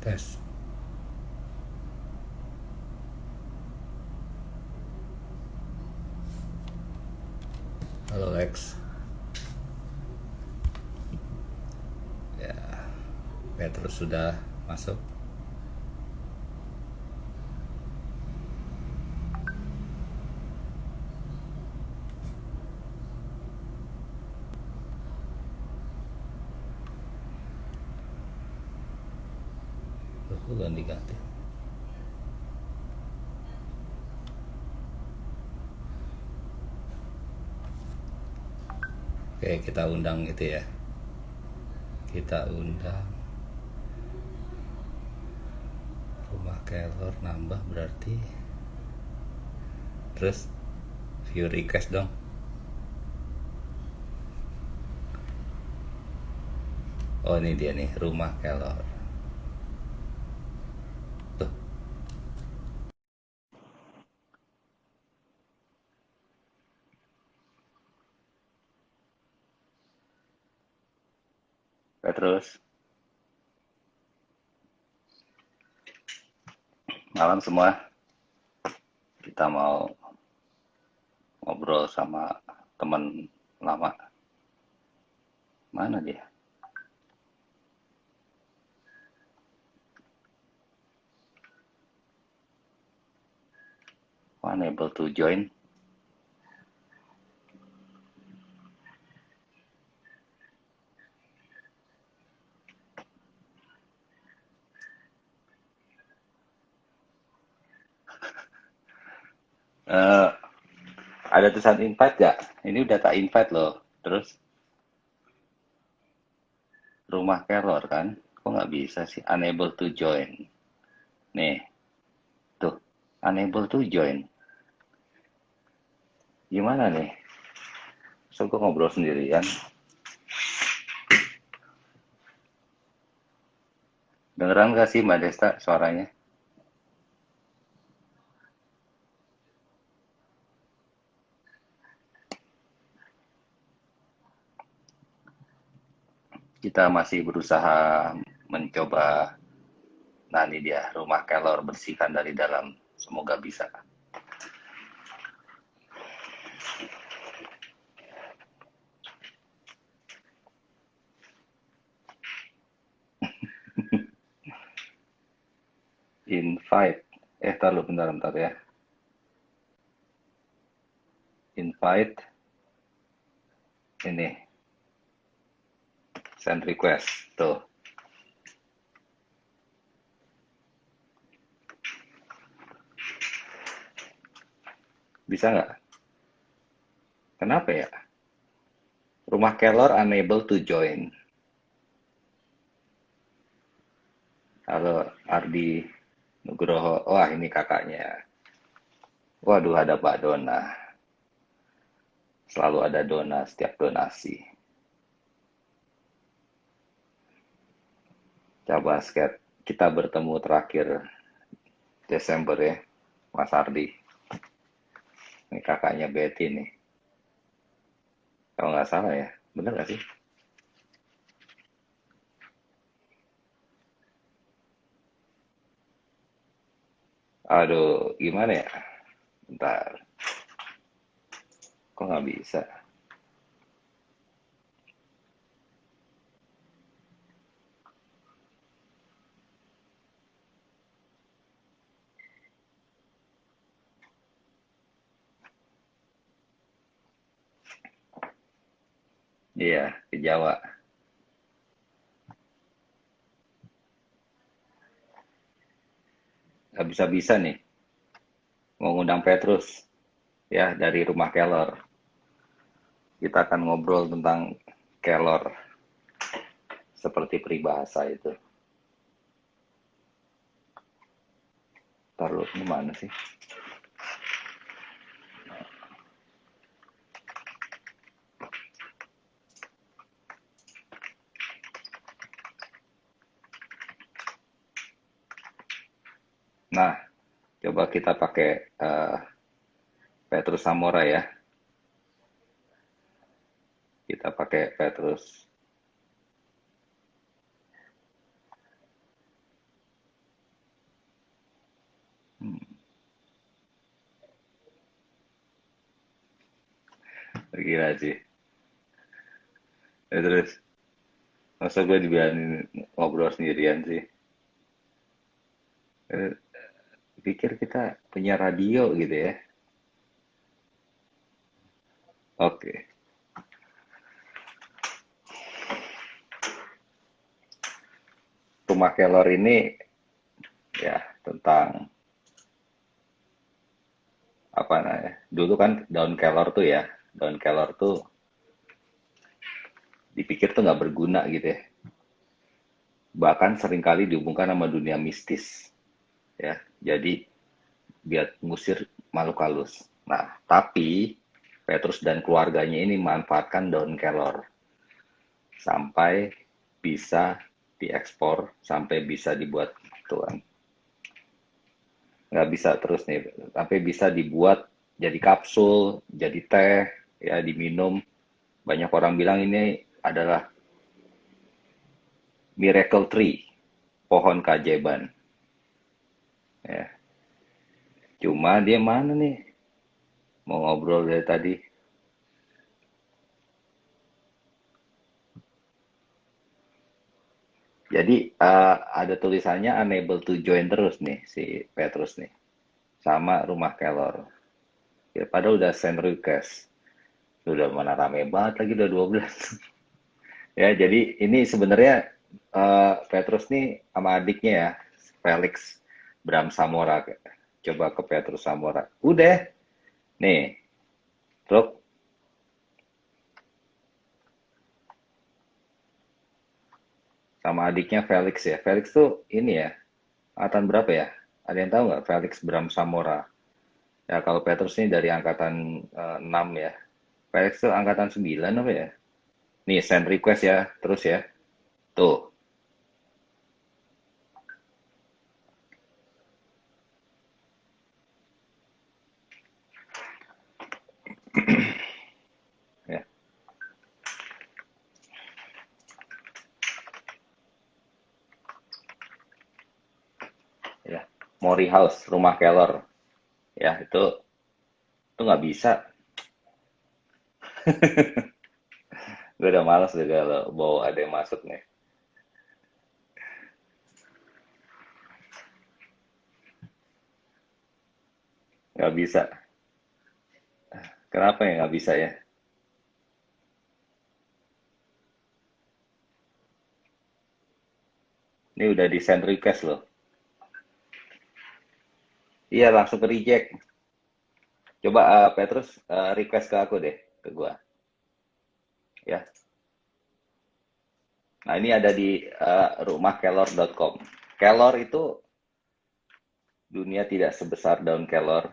Tes. Halo Lex. Ya, Petrus sudah masuk. Belum diganti. Oke, kita undang itu ya. Kita undang rumah Kelor nambah berarti. Terus view request dong. Oh, ini dia nih, rumah Kelor. Tuh, Petrus. Malam semua. Kita mau ngobrol sama teman lama. Mana dia? Unable to join. Eh, ada tulisan invite gak? Ini udah tak invite loh. Terus rumah Kelor kan? Kok nggak bisa sih? Unable to join. Nih, tuh. Unable to join. Gimana nih? So, gue ngobrol sendirian. Dengeran gak sih Mbak Desta suaranya? Kita masih berusaha mencoba. Nah ini dia, rumah Kelor bersihkan dari dalam. Semoga bisa. Invite. Taruh bentar ya. Invite. Ini. Send request. Tuh. Bisa nggak? Kenapa ya? Rumah Kelor unable to join. Halo Ardi Nugroho. Wah ini kakaknya. Waduh ada Pak Dona. Selalu ada Dona setiap donasi. Basket. Kita bertemu terakhir Desember ya, Mas Ardi. Ini kakaknya Betty nih. Kalau nggak salah ya, bener nggak sih? Aduh, gimana ya? Bentar, kok nggak bisa? Iya, ke Jawa. Nggak bisa-bisa nih, mau ngundang Petrus ya dari rumah Kelor. Kita akan ngobrol tentang Kelor seperti peribahasa itu. Taruh gimana sih? Nah, coba kita pakai Petrus Samora ya. Kita pakai Petrus. Gila sih. Ya, terus, masa gue dibilangin ngobrol sendirian sih? Eh, Pikir kita punya radio gitu ya. Oke, rumah kelor ini ya tentang apa namanya? Dulu kan daun kelor tuh ya, daun kelor tuh dipikir tuh nggak berguna gitu ya. Bahkan seringkali dihubungkan sama dunia mistis ya. Jadi biar ngusir makhluk halus. Nah, tapi Petrus dan keluarganya ini manfaatkan daun kelor sampai bisa diekspor, sampai bisa dibuat tuan. Nggak bisa terus nih, sampai bisa dibuat jadi kapsul, jadi teh, ya diminum. Banyak orang bilang ini adalah miracle tree, pohon keajaiban. Ya. Cuma dia mana nih? Mau ngobrol dari tadi. Jadi ada tulisannya unable to join terus nih si Petrus nih. Sama rumah Kelor. Ya, padahal udah send request. Udah mana rame banget lagi udah 12. Ya, jadi ini sebenarnya Petrus nih sama adiknya ya, Felix Bram Samora. Coba ke Petrus Samora. Udah, nih, truk sama adiknya Felix ya. Felix tuh ini ya, angkatan berapa ya? Ada yang tahu nggak Felix Bram Samora? Ya kalau Petrus ini dari angkatan 6 ya. Felix tuh angkatan 9 apa ya? Nih send request ya, terus ya. Tuh, ya, ya. Mori House, rumah Keller. Ya, itu nggak bisa. Gue udah males deh kalau bawa ada yang masuk nih. Nggak bisa. Kenapa ya nggak bisa ya? Ini udah di send request loh. Iya, langsung ke reject. Coba Petrus request ke aku deh, ke gua. Ya. Nah, ini ada di rumahkelor.com. Kelor itu dunia tidak sebesar daun kelor,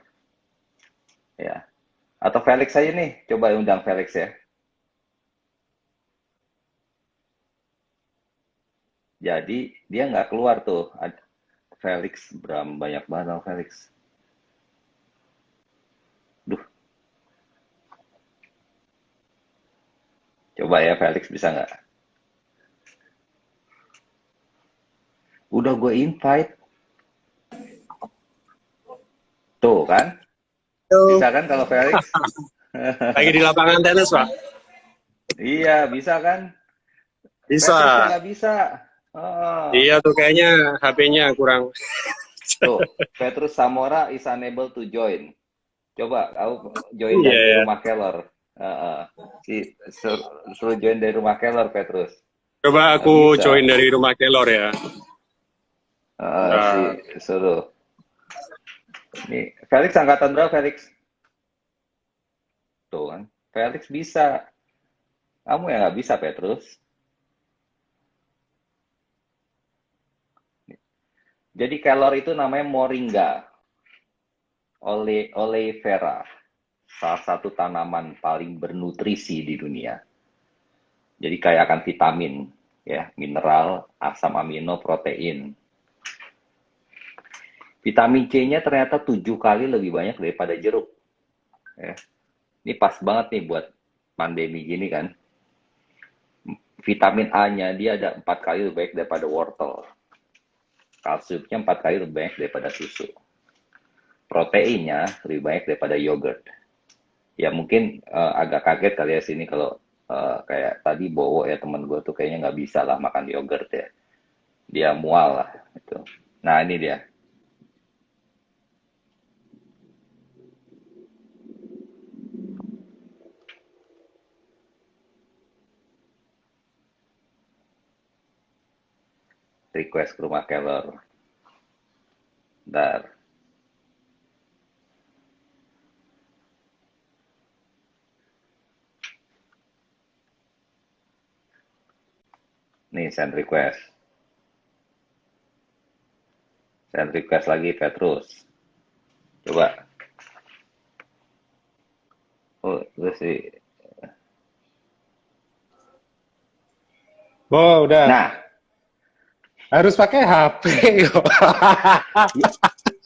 ya. Atau Felix aja nih, coba undang Felix ya. Jadi dia nggak keluar tuh. Felix Bram banyak banget Felix. Duh, coba ya Felix bisa nggak? Udah gue invite. Tuh kan? Halo, Bisa kan kalau Felix? lagi di lapangan tenis, Pak. Iya, bisa kan? Bisa. Petrus yang nggak bisa. Oh, Iya tuh kayaknya HP-nya kurang. tuh, Petrus Samora is unable to join. Coba kamu join Iya dari ya. rumah Keller. Uh, suruh join dari rumah Keller, Petrus. Coba Nggak aku bisa. join dari rumah Kelor ya. Si Nah, suruh. Nih, Felix angkatan berapa, Felix? Tuh kan. Felix bisa. Kamu yang nggak bisa, Petrus. Jadi kelor itu namanya moringa, oleifera, salah satu tanaman paling bernutrisi di dunia. Jadi kaya akan vitamin, ya, mineral, asam amino, protein. Vitamin C-nya ternyata 7 kali lebih banyak daripada jeruk. Ya. Ini pas banget nih buat pandemi gini kan. Vitamin A-nya dia ada 4 kali lebih baik daripada wortel. Kalsiumnya 4 kali lebih banyak daripada susu. Proteinnya lebih banyak daripada yogurt. Ya mungkin agak kaget kali ya sini kalau kayak tadi Bowo ya temen gue tuh kayaknya nggak bisa lah makan yogurt ya. Dia mual lah itu. Nah ini dia request ke rumah Keller. Dar. Nih send request. Send request lagi Petrus. Coba. Oh, itu sih. Oh, udah. Nah, Harus pakai HP.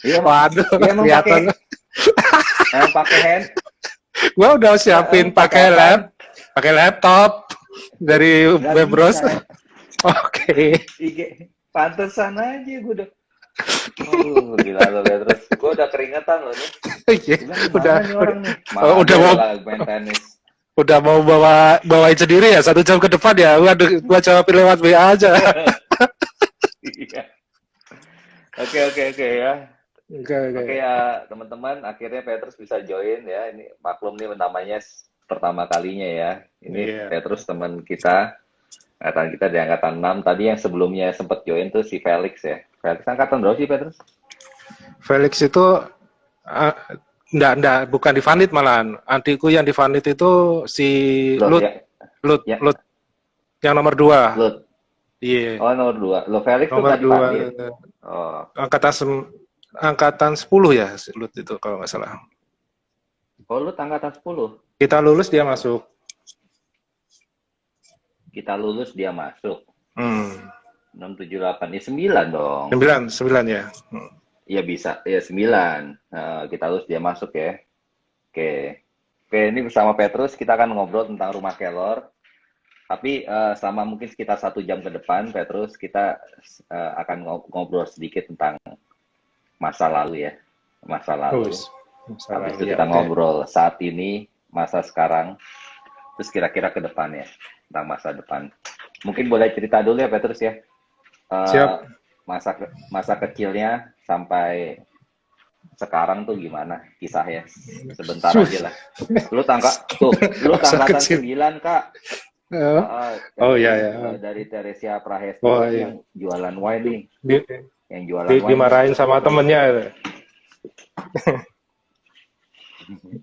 iya, Waduh, iya emang kelihatan. pakai hand. Gua udah siapin pakai laptop dari Nggak web browser. bisa. Oke. IG, pantesan aja gue udah. Gila lo lihat terus. Gue udah keringetan loh nih. Iya, Gimana udah nih orang nih? udah mau Main tenis. udah mau bawain sendiri ya 1 jam ke depan ya. Waduh, gua jawabin lewat WA aja. Iya. Oke ya. Oke ya teman-teman, akhirnya Petrus bisa join ya. Ini maklum nih namanya pertama kalinya ya. Ini Petrus teman kita. Angkatan kita di angkatan 6. Tadi yang sebelumnya sempat join tuh si Felix ya. Felix angkatan berapa sih Petrus? Felix itu enggak, bukan di Vanit malahan. Adikku yang di Vanit itu si Lut. Ya. Lut. Yang nomor 2. Lut. Iya. Oh, nomor 2. Lo Felix nomor tuh tadi 2. Oh. Angkatan 10 ya, Lut itu kalau nggak salah. Oh, Lut angkatan 10. Kita lulus dia masuk. Kita lulus dia masuk. 6, 7, 8. Ya 9 dong. 9 ya. Iya bisa. Ya 9. Kita lulus dia masuk ya. Oke, ini bersama Petrus kita akan ngobrol tentang rumah Keller. Tapi selama mungkin sekitar 1 jam ke depan, Petrus, kita akan ngobrol sedikit tentang masa lalu ya. Masa lalu. Habis itu kita ngobrol saat ini, masa sekarang, terus kira-kira ke depannya. Tentang masa depan. Mungkin boleh cerita dulu ya Petrus ya. Siap. Masa kecilnya sampai sekarang tuh gimana kisahnya? Sebentar aja lah. Lu angkatan 9 Kak. Iya. Dari Teresia Prahesti iya. yang jualan wine nih. Yang jualan wine. Dimarahin sama temennya.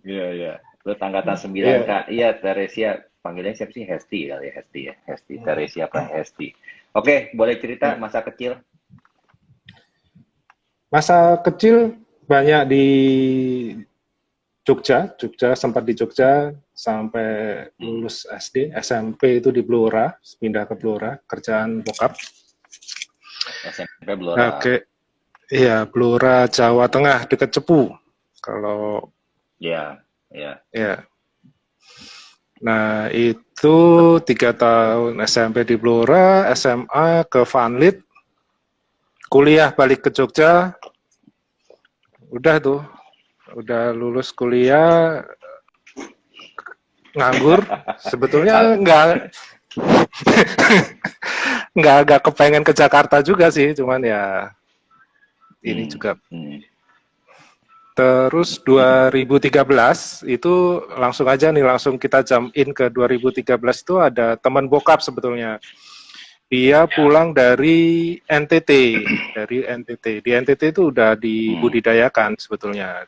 Iya. Lu angkatan 9 Kak. Iya, Teresia. Panggilnya siapa sih? Hesti kali ya. Hesti. Teresia Prahesti. Oke, boleh cerita masa kecil? Masa kecil banyak di Jogja, sempat di Jogja sampai lulus SD, SMP itu di Blora, pindah ke Blora, kerjaan bokap. SMP Blora. Oke. Iya, Blora Jawa Tengah dekat Cepu. Kalau Iya. Nah, itu 3 tahun SMP di Blora, SMA ke Vanlit, kuliah balik ke Jogja, udah lulus kuliah, nganggur, sebetulnya nggak kepengen ke Jakarta juga sih, cuman ya ini juga. Terus 2013 itu langsung kita jump in ke 2013 itu ada teman bokap sebetulnya. Dia pulang dari NTT. Di NTT itu udah dibudidayakan sebetulnya.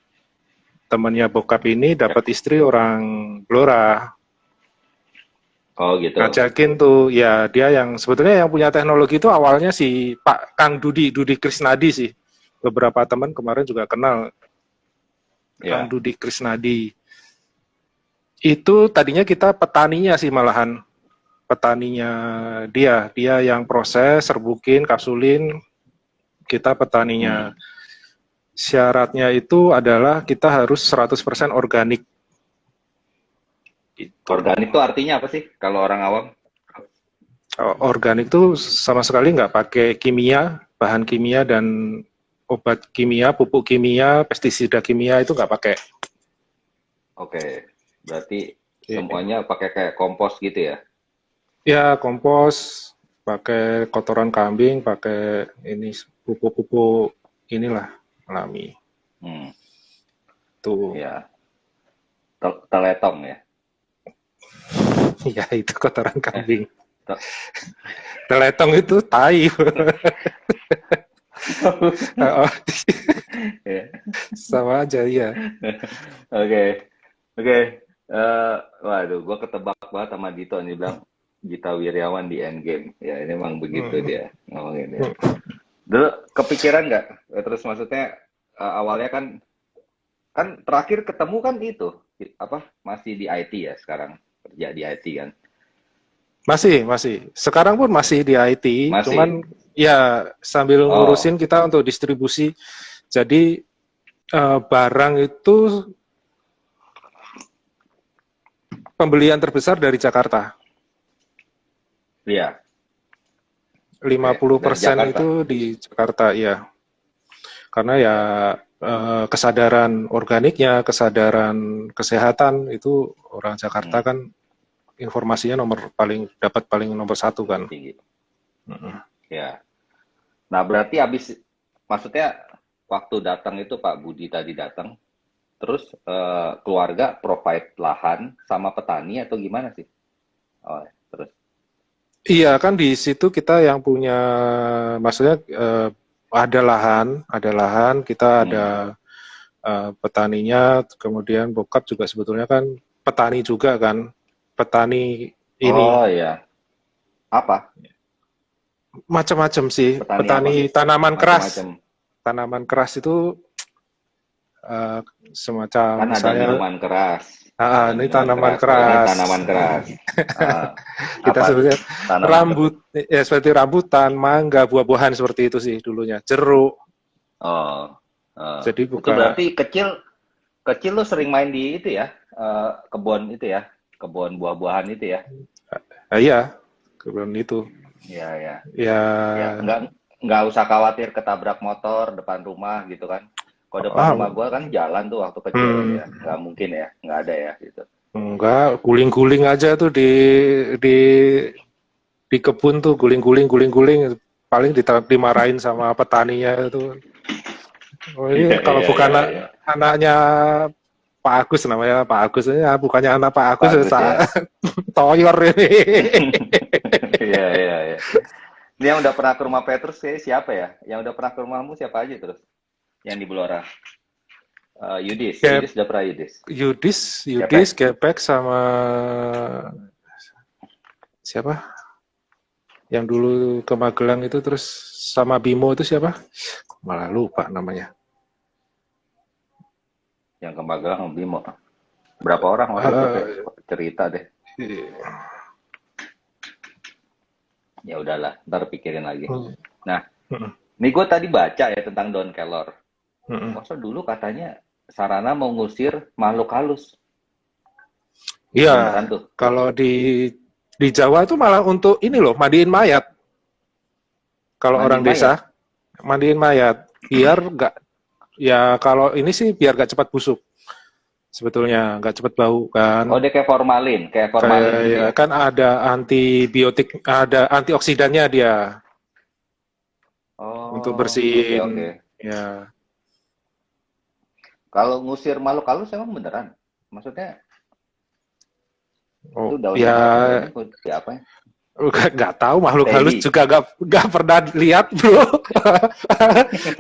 Temannya bokap ini dapat istri orang Blora. Oh gitu. Ngajakin tuh, ya dia yang sebetulnya yang punya teknologi itu awalnya si Pak Kang Dudi Krisnadi sih. Beberapa teman kemarin juga kenal. Kang Dudi Krisnadi. Itu tadinya kita petaninya sih malahan. Petaninya dia yang proses, serbukin, kapsulin, kita petaninya. Syaratnya itu adalah kita harus 100% organik. Gitu. Organik itu artinya apa sih kalau orang awam? Organik itu sama sekali nggak pakai kimia, bahan kimia dan obat kimia, pupuk kimia, pestisida kimia itu nggak pakai. Oke. Berarti Iya. semuanya pakai kayak kompos gitu ya? Ya, kompos, pakai kotoran kambing, pakai ini pupuk-pupuk inilah alami. Hmm, Tuh. ya. Teletong ya? Ya, itu kotoran Eh, kambing. te- Teletong itu tai. Oh, ya. sama aja ya. Oke, oke. Waduh, gue ketebak banget sama Dito nih bilang Gita Wirjawan di Endgame. Ya, ini emang begitu Hmm. dia ngomongin ya. Dulu kepikiran nggak? Terus maksudnya awalnya kan kan terakhir ketemu kan itu apa masih di IT ya sekarang kerja di IT kan? Masih. Sekarang pun masih di IT, Masih. cuman ya sambil Oh, ngurusin kita untuk distribusi. Jadi barang itu pembelian terbesar dari Jakarta. iya. Oke, dari 50% Jakarta. itu di Jakarta, ya. Karena ya kesadaran organiknya, kesadaran kesehatan itu orang Jakarta Hmm, kan informasinya paling nomor satu kan. tinggi. Mm-mm. Ya. Nah, berarti habis maksudnya waktu datang itu Pak Budi tadi datang, terus keluarga provide lahan sama petani atau gimana sih? Oh, terus. Iya kan di situ kita yang punya, maksudnya ada lahan, kita ada Hmm. petaninya, kemudian bokap juga sebetulnya kan petani juga kan, petani Oh ini ya. Apa? macam-macam sih, Petani apa? petani Macam-macam. tanaman keras itu eh, semacam Kan ada misalnya minuman keras. Ada ini minuman tanaman keras. Kalau ini keras, tanaman keras. Ah, kita apa sebutnya tanaman tersebut? ya seperti rambutan, mangga, buah-buahan seperti itu sih dulunya, jeruk. Oh, Jadi itu buka, berarti kecil kecil lu sering main di itu ya, kebun itu ya, kebun buah-buahan itu ya. iya, kebun itu. Iya, ya. Ya, Ya, nggak usah khawatir ketabrak motor depan rumah gitu kan. Kalau depan ah, rumah gua kan jalan tuh waktu kecil hmm, ya, nggak mungkin ya, nggak ada ya gitu. enggak, guling-guling aja tuh di di kebun tuh guling-guling, paling dimarahin sama petaninya itu. Oh, Iya, ini kalau iya, bukan iya, iya. anaknya Pak Agus, namanya Pak Agus, ini bukannya anak Pak Agus, Bagus ya. toyor ini. Iya, iya, iya. Ini yang udah pernah ke rumah Petrus siapa ya? Yang udah pernah ke rumahmu siapa aja terus? Yang di Blora. Yudis, Kayak Yudis udah pernah Yudis. Yudis, Kepek. Gepek sama siapa? Yang dulu ke Magelang itu, terus sama Bimo itu siapa? Malah lupa namanya. Yang ke Magelang Bimo. Berapa orang waktu itu Eh, cerita deh. Ya udahlah, ntar pikirin lagi. hmm, Nah, hmm, nih gue tadi baca ya tentang Don Kellor. hmm. Masa dulu katanya Sarana mau ngusir makhluk halus. Iya, Beneran tuh? kalau di Jawa itu malah untuk ini loh, mandiin mayat. Kalau orang Mandiin mayat? desa, mandiin mayat biar nggak, ya kalau ini sih biar nggak cepat busuk. Sebetulnya nggak cepat bau Oh, kan. dia kayak Kayak formalin gitu ya, ya? kan ada antibiotik, ada antioksidannya dia untuk Oh, oke, oke. bersihin. Ya, Kalau ngusir makhluk halus emang beneran? Maksudnya itu oh daunnya ya, ngapain? Apa ya? nggak tahu, makhluk halus Teddy. juga nggak pernah lihat bro.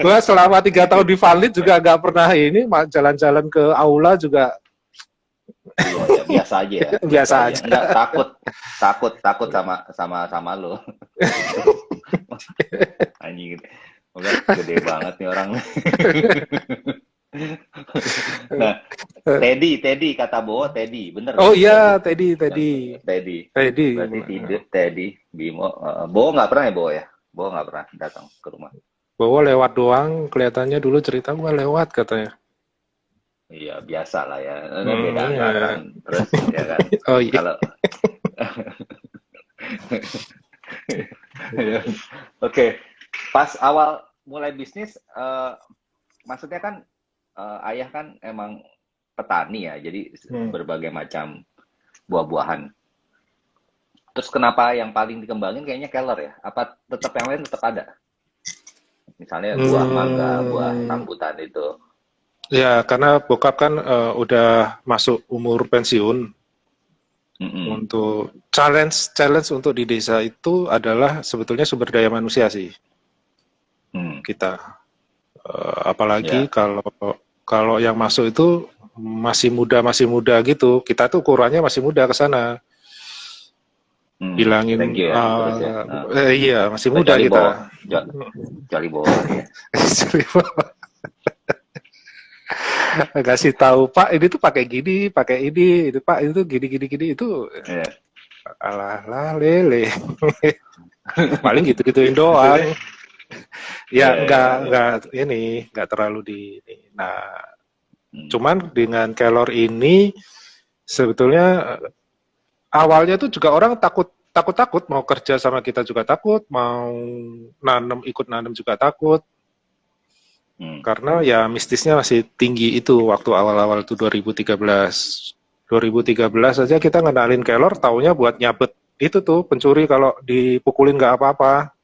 Gua selama 3 tahun di Vanlit juga nggak pernah ini, jalan-jalan ke aula juga Iya, ya, biasa aja ya, biasa biasa aja. aja. Enggak takut sama lu. Anjing gitu. Oke, gede banget nih orang. Nah, Teddy kata Bowo Teddy, bener Oh nih Teddy. iya, Teddy, Yang Teddy, Teddy. Teddy. Berarti tidak Teddy, Bimo. Bowo nggak pernah ya Bowo ya? Bowo nggak pernah datang ke rumah. Bawa lewat doang, kelihatannya dulu cerita gua lewat katanya. Iya, biasa lah ya. Beda Ya. angkatan. Terus ya kan. Oh iya. Kalau Oke, pas awal mulai bisnis, maksudnya kan ayah kan emang petani ya, jadi berbagai macam buah-buahan. Terus kenapa yang paling dikembangin kayaknya kelor ya? Apa tetap yang lain tetap ada? Misalnya buah mangga, buah rambutan itu. Ya, karena bokap kan udah masuk umur pensiun. Untuk challenge untuk di desa itu adalah sebetulnya sumber daya manusia sih. Kita apalagi kalau yang masuk itu masih muda gitu. Kita tuh ukurannya masih muda ke sana. Bilangin iya masih muda kita. Jali bawah ya. Kasih tahu Pak, ini tuh pakai gini, pakai ini, itu Pak itu gini itu. Alah lele. Paling gitu-gituin doang. Ya nggak terlalu di. Nah, cuman dengan kelor ini sebetulnya awalnya tuh juga orang takut mau kerja sama kita juga takut, mau ikut nanam juga takut. Karena ya mistisnya masih tinggi itu waktu awal-awal itu 2013 aja kita ngenalin kelor taunya buat nyabet itu tuh pencuri kalau dipukulin nggak apa-apa.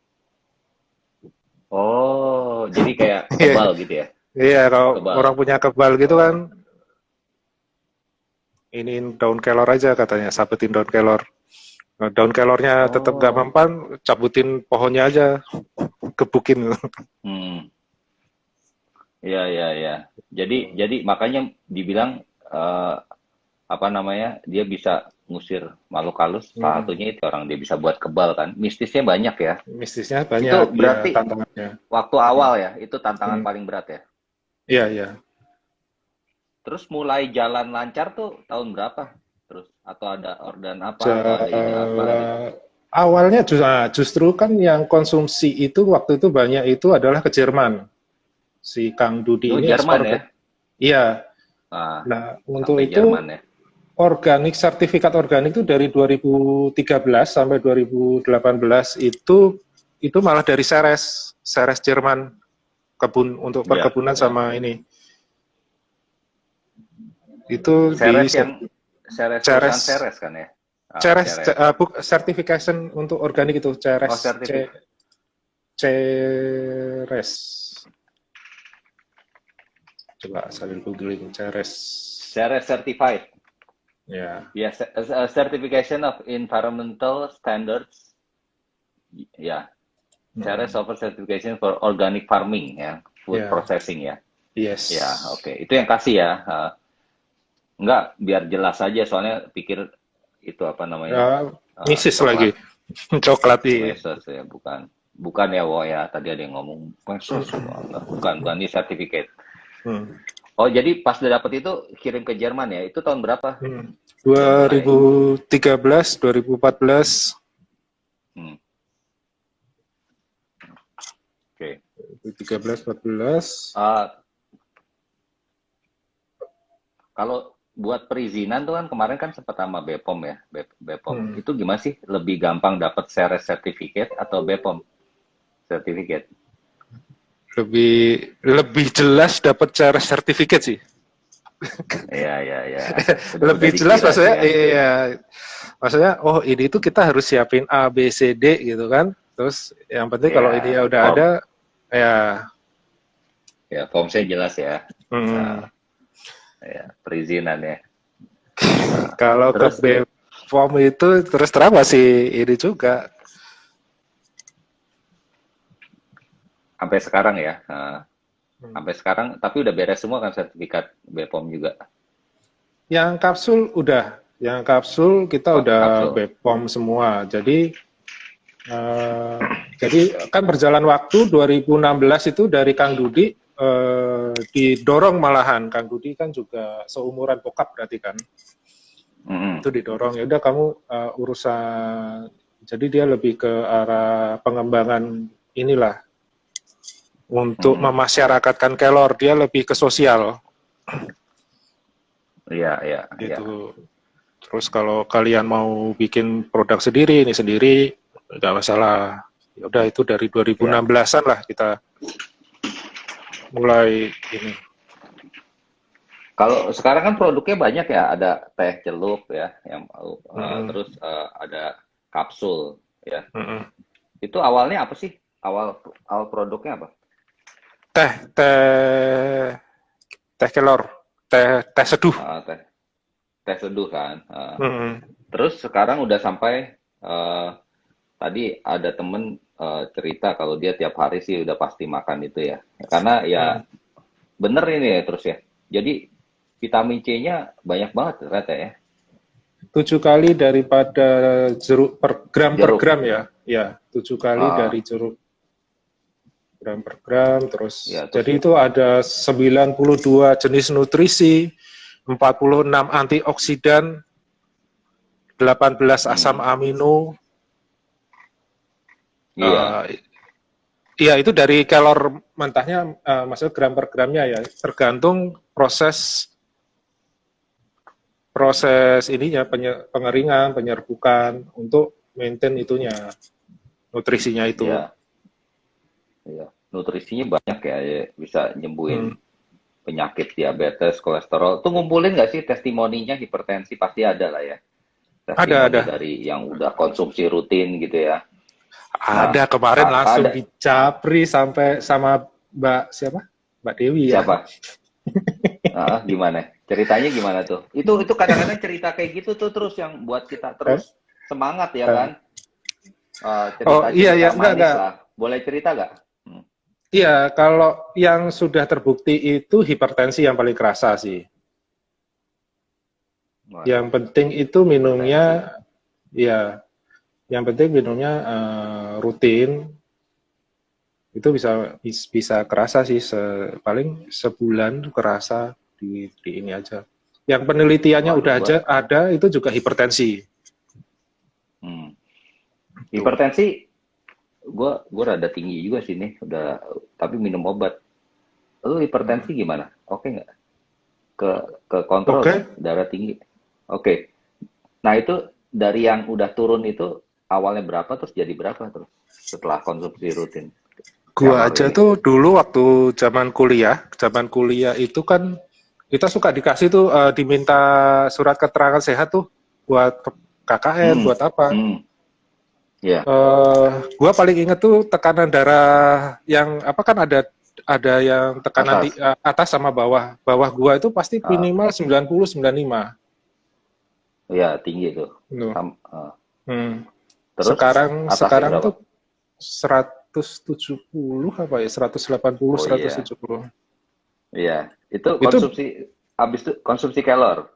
Oh, jadi kayak kebal gitu ya? Iya, kalau orang punya kebal gitu kan, ini daun kelor aja katanya, sabetin daun kelor. Nah, daun kelornya tetap nggak mempan, cabutin pohonnya aja, gebukin. Iya. Jadi makanya dibilang dia bisa ngusir makhluk halus. Salah satunya itu orang dia bisa buat kebal kan. Mistisnya banyak ya. Mistisnya banyak. Itu berarti tantangannya. Waktu awal ya, itu tantangan paling berat ya. Iya. Terus mulai jalan lancar tuh tahun berapa? Terus atau ada organ apa? Atau ada ide apa gitu? Awalnya justru kan yang konsumsi itu waktu itu banyak itu adalah ke Jerman. Si Kang Dudi ini Jerman ya? Iya. Nah, untuk itu Jerman, ya? sertifikat organik itu dari 2013 sampai 2018 itu malah dari Ceres Jerman, kebun untuk perkebunan sama ini. Itu Ceres kan ya? Ceres certification untuk organik itu Ceres. Ceres. Coba sambil googling Ceres certified. Ya. Yes, certification of environmental standards. Ya. Ceres offer certification for organic farming ya, food processing ya. Yes. Ya, oke. Itu yang kasih ya. Enggak, biar jelas aja soalnya pikir itu apa namanya? Misis lagi. Coklat Mesos ya, bukan. Bukan ya, ya. Tadi ada yang ngomong mesos. Bukan ini sertifikat. Oh, jadi pas udah dapet itu kirim ke Jerman ya? Itu tahun berapa? 2013, 2014. Oke. 2013, 14. Kalau buat perizinan tuh kan kemarin kan sempat sama BPOM ya, BPOM. Itu gimana sih? Lebih gampang dapat Ceres certificate atau BPOM certificate? Lebih jelas dapat Ceres certificate sih. Iya. Lebih jelas maksudnya, iya. Maksudnya, ini itu kita harus siapin A, B, C, D gitu kan. Terus yang penting kalau ini udah ada, ya. Ya, formnya jelas ya. Ya, perizinan ya. Kalau ke BPOM itu terus terang masih ini juga. Sampai sekarang ya. Sampai sekarang, tapi udah beres semua kan sertifikat BPOM juga? Yang kapsul udah. Yang kapsul kita udah BPOM semua. Jadi kan berjalan waktu 2016 itu dari Kang Dudi didorong malahan. Kang Dudi kan juga seumuran bokap berarti kan. Itu didorong, ya udah kamu urusan. Jadi dia lebih ke arah pengembangan inilah. Untuk memasyarakatkan kelor, dia lebih ke sosial. Iya. Gitu. Terus kalau kalian mau bikin produk sendiri, ini sendiri, nggak masalah. Ya udah itu dari 2016-an lah kita mulai ini. Kalau sekarang kan produknya banyak ya, ada teh celup ya, yang Mm-mm. terus ada kapsul ya. Mm-mm. Itu awalnya apa sih? Awal awal produknya apa? Teh, teh, teh kelor, teh seduh. Teh teh seduh kan. Mm-mm. Terus sekarang udah sampai eh, tadi ada temen cerita kalau dia tiap hari sih udah pasti makan itu ya. Karena ya Mm. bener ini ya terus ya. Jadi vitamin C-nya banyak banget ternyata ya. 7 kali daripada jeruk per Jeruk. gram ya. Ya, 7 kali Ah, dari jeruk gram per gram. Terus ya terus jadi itu ada 92 jenis nutrisi, 46 antioksidan, 18 asam hmm, amino. iya, eh, Iya, itu dari kalor mentahnya, maksudnya gram per gramnya ya, tergantung proses proses ininya, pengeringan, penyerbukan untuk maintain itunya, nutrisinya itu. iya, iya. Nutrisinya banyak ya, ya. Bisa nyembuhin Hmm. penyakit diabetes, kolesterol. Tuh ngumpulin nggak sih testimoninya hipertensi pasti ada lah ya. Testimoni Ada. dari yang udah konsumsi rutin gitu ya. Nah, Ada kemarin langsung ada dicapri sampai sama Mbak siapa? Mbak Dewi ya. siapa? Gimana? Ceritanya gimana tuh? Itu kadang-kadang cerita kayak gitu tuh terus yang buat kita Eh, terus semangat ya kan? eh. Oh iya Cerita-cerita ya, manis enggak. lah. Boleh cerita nggak? Hmm. Iya, kalau yang sudah terbukti itu hipertensi yang paling kerasa sih. Yang Waduh, penting itu hipertensi. minumnya, ya, yang penting minumnya rutin. Itu bisa kerasa sih, paling sebulan kerasa di ini aja. Yang penelitiannya Waduh, udah aja ada, itu juga hipertensi. hmm. Tuh. Hipertensi, gue rada tinggi juga sih nih, udah tapi minum obat. Lu Hmm. hipertensi gimana? Oke nggak? Ke ke kontrol nggak? Oke, Darah tinggi? Oke. Nah itu dari yang udah turun itu awalnya berapa terus jadi berapa terus setelah konsumsi rutin gua kelor aja ini? tuh dulu waktu zaman kuliah itu kan kita suka dikasih tuh, diminta surat keterangan sehat tuh buat KKN, Hmm, buat apa. hmm, ya, eh gua paling inget tuh tekanan darah yang apa, kan ada yang tekanan di atas. atas sama bawah. Bawah gua itu pasti Ah, minimal 90 95. ya tinggi tuh. Tuh. Hmm. Terus Sekarang atasnya sekarang berapa? tuh 170 apa ya? 180 Oh iya, 170. iya. Itu Itu habis itu konsumsi kelor.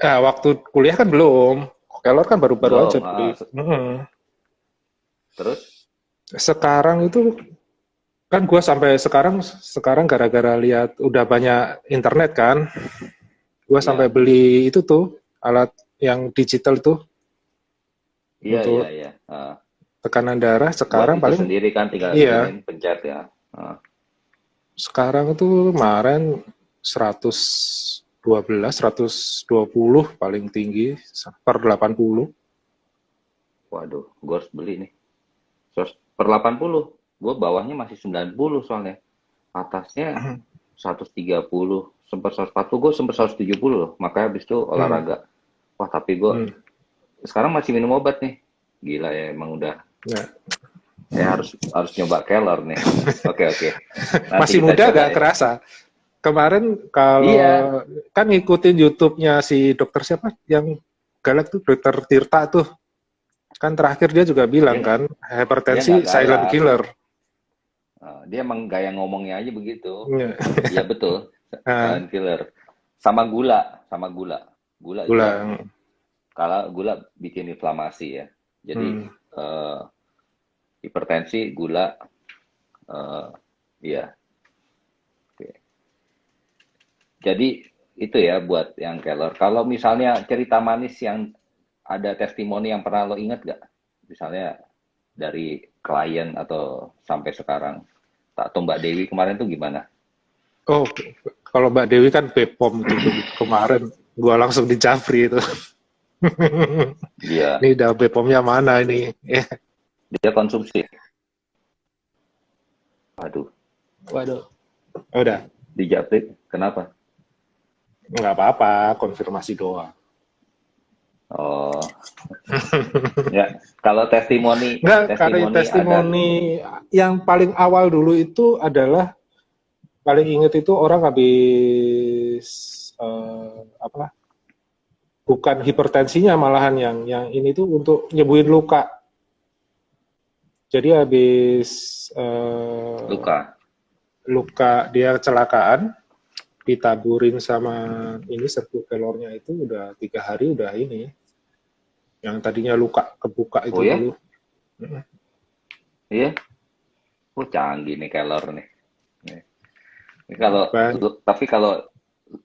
waktu kuliah kan belum. Kelor kan baru-baru aja Belum. beli. Terus? Sekarang itu kan gua sampai sekarang gara-gara lihat udah banyak internet kan, gua sampai Iya, beli itu tuh alat yang digital tuh iya, iya, untuk iya. tekanan darah. Buat Sekarang itu paling, sendiri kan tinggal iya, iniin pencet ya. sekarang itu kemarin 112 120 paling tinggi per 80. Waduh, gue harus beli nih. Per 80. Gue bawahnya masih 90 soalnya. Atasnya 130. Sempat 140, gue sempat 170 loh. Makanya habis itu Hmm, olahraga. Wah, tapi gue hmm, sekarang masih minum obat nih. Gila ya, emang udah. ya. Saya harus harus nyoba kelor nih. Oke, oke. Nanti Masih kita muda coba gak ya. kerasa. Kemarin Iya, kalau kan ngikutin YouTube-nya si dokter siapa yang galak tuh, dokter Tirta tuh, kan terakhir dia juga dia bilang nggak kan dia nggak hipertensi silent galak. killer. Dia emang gaya ngomongnya aja begitu. Ya. Iya betul, Nah, silent killer. Sama gula, sama gula. Gula juga. gula. Kalau gula bikin inflamasi ya. Jadi Hmm. eh, hipertensi, gula, eh, iya. Oke. Jadi itu ya buat yang kelor. Kalau misalnya cerita manis yang ada testimoni yang pernah lo inget gak? Misalnya dari klien atau sampai sekarang. Atau Mbak Dewi kemarin tuh gimana? Oh, kalau Mbak Dewi kan Bepom itu kemarin gua langsung dicapri itu. Dia Ini udah Bepomnya mana ini? dia konsumsi. Waduh, Waduh. Udah. dijapit. Kenapa? Nggak apa-apa, konfirmasi doang. Oh, ya. Kalau testimoni, Nggak, karena ada. testimoni yang paling awal dulu itu adalah, paling inget itu orang habis, apa, bukan hipertensinya malahan, yang ini tuh untuk nyembuhin luka. Jadi habis Luka. luka dia kecelakaan, ditaburin sama ini serbuk kelornya itu udah 3 hari udah ini. Yang tadinya luka kebuka itu Oh ya? dulu. Iya. Oh, canggih nih kelor nih. Ini kalau tapi kalau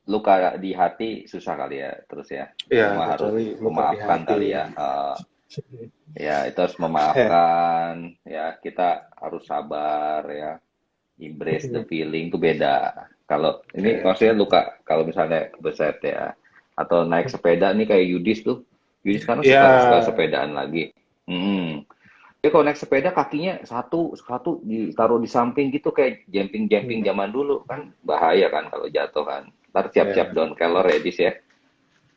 luka di hati susah kali ya terus ya. Ya, Cuma harus kecuali luka di memaafkan hati. kali ya. Ya, itu harus memaafkan. Ya, kita harus sabar ya. Embrace the feeling itu beda. Kalau ini maksudnya luka, kalau misalnya kebeset ya, atau naik sepeda nih kayak Yudis tuh. Yudis kan suka sepedaan lagi. Dia kalau naik sepeda kakinya satu ditaruh di samping gitu kayak jumping zaman dulu kan bahaya kan kalau jatuh kan. Ntar siap-siap down kelor ya Dis ya.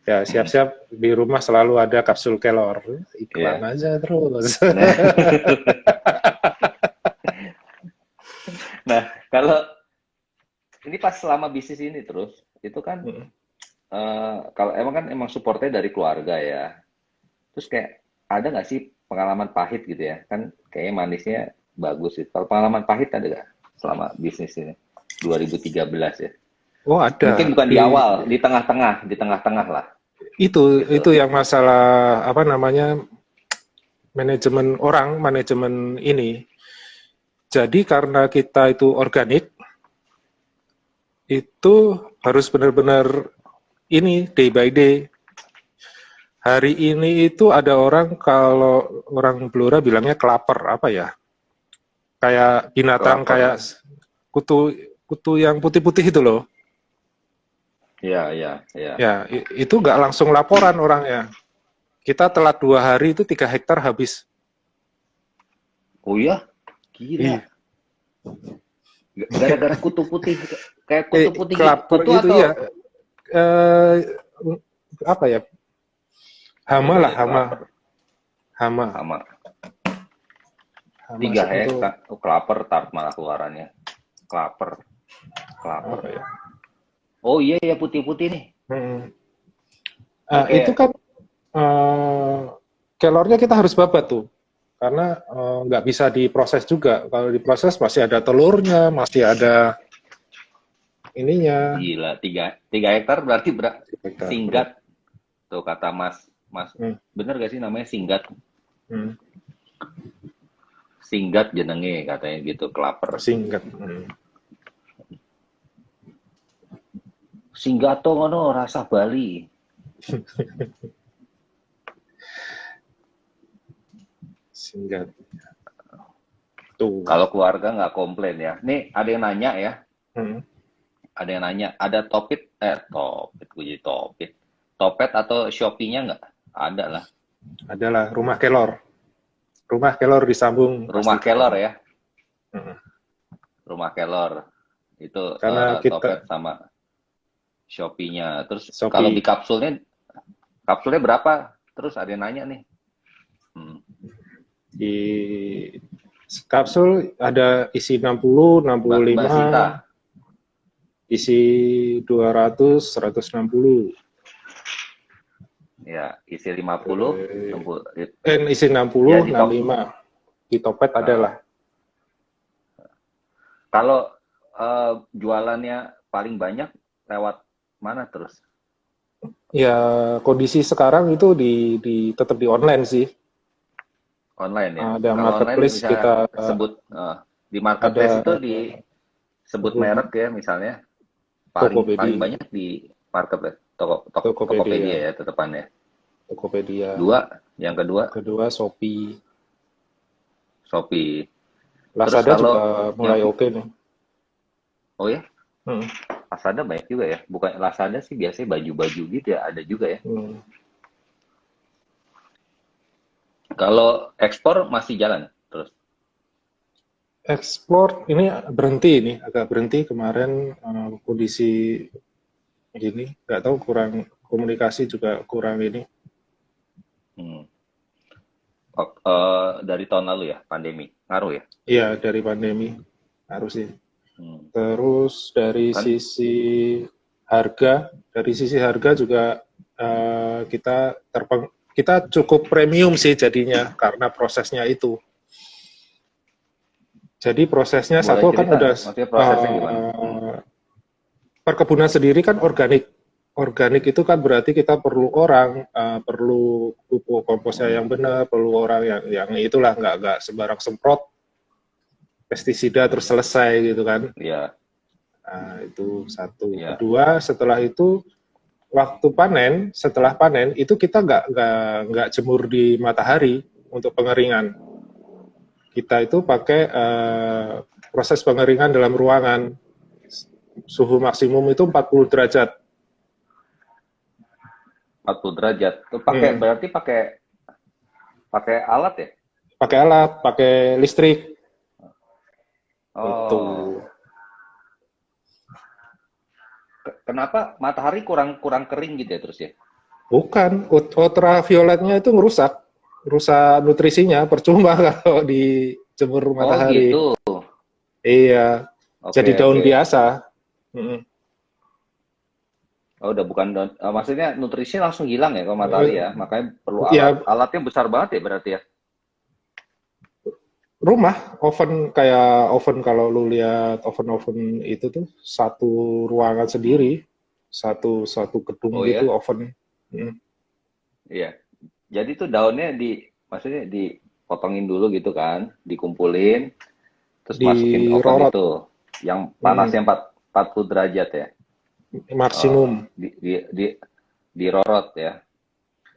Ya, siap-siap di rumah selalu ada kapsul kelor. Iklan aja terus. Nah, kalau ini pas selama bisnis ini terus, itu kan kalau emang supportnya dari keluarga ya. Terus kayak ada nggak sih pengalaman pahit gitu ya? Kan kayaknya manisnya bagus sih. Kalau pengalaman pahit ada nggak selama bisnis ini? 2013 ya. Oh, ada. Mungkin bukan di awal, di tengah-tengah lah. Itu yang masalah apa namanya, manajemen ini. Jadi karena kita itu organik, itu harus benar-benar ini day by day. Hari ini itu ada orang, kalau orang Blora bilangnya kelaper, apa ya? Kayak binatang, kayak kutu yang putih-putih itu loh. Iya. Ya, itu nggak langsung laporan orangnya. Kita telat 2 hari itu 3 hektar habis. Oh iya? Gila. Gara-gara kutu putih, kayak kutu putih kelaper kutu itu atau? ya. Apa ya? Hama lah, hama. 3 hektar. Oh, kelaper tar malah keluarannya. Kelaper. Ya? Oh iya ya, putih-putih nih. Itu kan kelornya kita harus babat tuh. Karena nggak bisa diproses juga. Kalau diproses masih ada telurnya, masih ada ininya. Gila, 3 hektar berarti singgat. Tuh kata Mas, bener gak sih namanya singgat? Singgat jenenge katanya gitu, kelaper. Singgat. Singgato ngono rasa Bali. Singgat. Tuh. Kalau keluarga nggak komplain ya. Nih ada yang nanya ya. Ada yang nanya, ada Topet atau Shopee-nya nggak? Ada lah. Adalah rumah kelor. Rumah kelor disambung. Rumah kelor ya. Rumah kelor itu Topet sama Shopee-nya. Terus kalau di kapsulnya berapa? Terus ada yang nanya nih. Di kapsul ada isi 60, 65. Mbak Sinta. Isi 200, 160. Ya, isi 50, 60. Isi 60, ya, 65. Di Topet adalah. Kalau jualannya paling banyak lewat mana terus? Ya, kondisi sekarang itu tetap di online sih. Online ya. Ada marketplace kita sebut di marketplace itu disebut merek ya misalnya. Paling banyak di marketplace Tokopedia ya tetepannya. Tokopedia. Yang kedua? Kedua Shopee. Terus Lazada juga mulai oke nih. Oh ya? Lazada banyak juga ya. Bukan Lazada sih biasanya baju-baju gitu ya, ada juga ya. Kalau ekspor masih jalan terus? Ekspor ini agak berhenti kemarin, kondisi gini, nggak tahu, kurang komunikasi juga kurang ini. Hmm. Dari tahun lalu ya, pandemi. Ngaruh ya? Iya, dari pandemi harus sih. Hmm. Terus dari Kan sisi harga juga kita cukup premium sih jadinya karena prosesnya itu. Jadi prosesnya boleh satu kan cerita udah nggak? Maksudnya prosesnya gimana? perkebunan sendiri kan organik. Organik itu kan berarti kita perlu orang, perlu pupuk komposnya yang benar, perlu orang yang itulah, nggak sembarang semprot pestisida terus selesai gitu kan. Iya, Nah, itu satu. iya. Kedua, setelah itu setelah panen itu kita nggak jemur di matahari untuk pengeringan. Kita itu pakai proses pengeringan dalam ruangan. Suhu maksimum itu 40 derajat. 40 derajat. Itu pakai berarti pakai alat ya? Pakai alat, pakai listrik. Itu. Oh. Kenapa matahari kurang kering gitu ya terus ya? Bukan, ultravioletnya itu rusak nutrisinya, percuma kalau dijemur matahari. Oh gitu. Iya, jadi Oke, daun oke. biasa. Oh, udah bukan maksudnya nutrisi langsung hilang ya kalau matahari ya. Makanya perlu Ya, alatnya besar banget ya berarti ya. rumah, kayak oven, kalau lu lihat oven itu tuh satu ruangan sendiri, satu gedung Oh gitu ya? oven. Mm. Iya. Jadi tuh daunnya maksudnya dipotongin dulu gitu kan, dikumpulin, terus masukin oven Dirorot. itu yang Mm. panasnya 40 derajat ya. Oh, Maksimum. dirorot ya.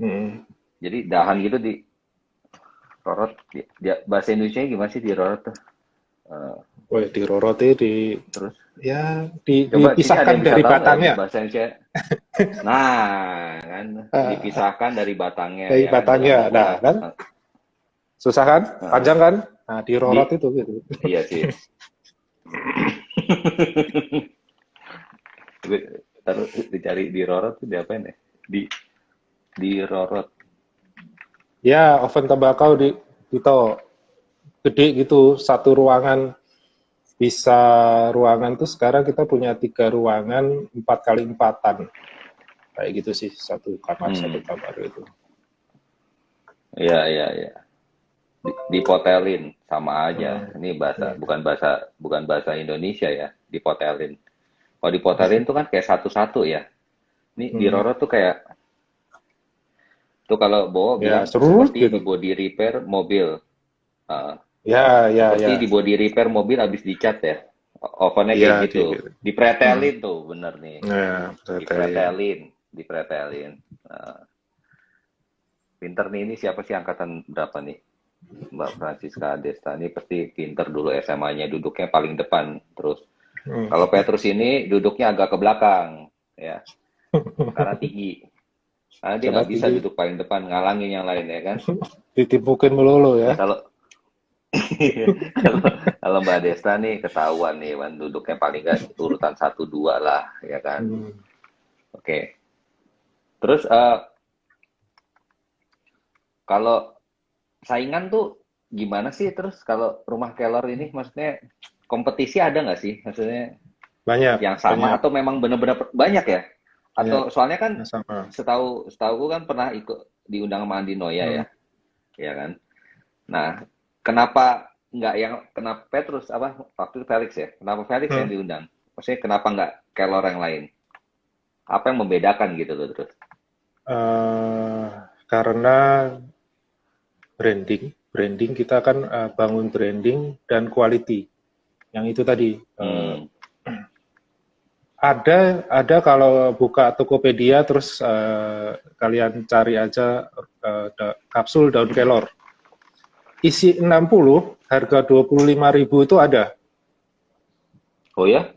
Mm. Jadi dahan gitu dirorot. Bahasa Indonesia gimana sih dirorot tuh? Eh, Wah, dirorot itu terus ya coba sini ada dipisahkan yang bisa dari tahu nggak batangnya. bahasa Indonesia? Nah, kan Eh, dipisahkan dari batangnya dari ya kan dalam batangnya. Nah, istilah. kan susah kan? Eh, Panjang kan? Nah, di dirorot itu gitu. iya sih. Terus dicari dirorot tuh diapain ya? Dirorot. Ya, oven tembakau gitu gede gitu, satu ruangan. Bisa ruangan tuh sekarang kita punya 3 ruangan 4x4-an. Kayak gitu sih, satu Hmm. kamar itu. Iya, iya, iya. Dipotelin sama aja. Hmm. Ini Hmm. bukan bahasa Indonesia ya, dipotelin. Kalau dipotelin tuh kan kayak satu-satu ya. Ini Hmm. dirorot tuh kayak tuh kalau Bowo Ya, bilang seru seperti di gitu. body repair mobil. Uh, Ya, ya, seperti ya. di body repair mobil habis dicat ya. Ovennya Iya, kayak gitu. gitu. Hmm. Dipretelin tuh, bener nih. Ya, pretelin. Dipretelin. Pinter nih, ini siapa sih angkatan berapa nih? Mbak Francisca Desta ini pasti pinter dulu SMA-nya, duduknya paling depan. Terus Hmm. kalau Petrus ini duduknya agak ke belakang, ya, karena tinggi. Karena dia Karena nggak bisa tinggi, duduk paling depan, ngalangin yang lain ya kan. ditipukin melulu Ini ya. kalau kalau Mbak Desta nih ketahuan nih, Wan, duduknya paling nggak urutan 1 2 lah, ya kan. Hmm. Oke. Terus kalau saingan tuh gimana sih terus kalau rumah kelor ini maksudnya kompetisi ada nggak sih maksudnya Banyak, yang sama banyak, atau memang benar-benar banyak ya banyak. atau soalnya kan Yang sama. setahu kan pernah ikut diundang sama Andi Noya Hmm. ya kan. Nah, kenapa nggak yang kenapa Petrus apa waktu itu Felix ya, kenapa Felix yang Hmm. diundang, maksudnya kenapa nggak kelor yang lain, apa yang membedakan gitu loh terus. Eh, karena branding kita kan bangun branding dan quality. Yang itu tadi Hmm. ada kalau buka Tokopedia terus kalian cari aja kapsul daun kelor. Isi 60, harga 25.000 itu ada. Oh ya,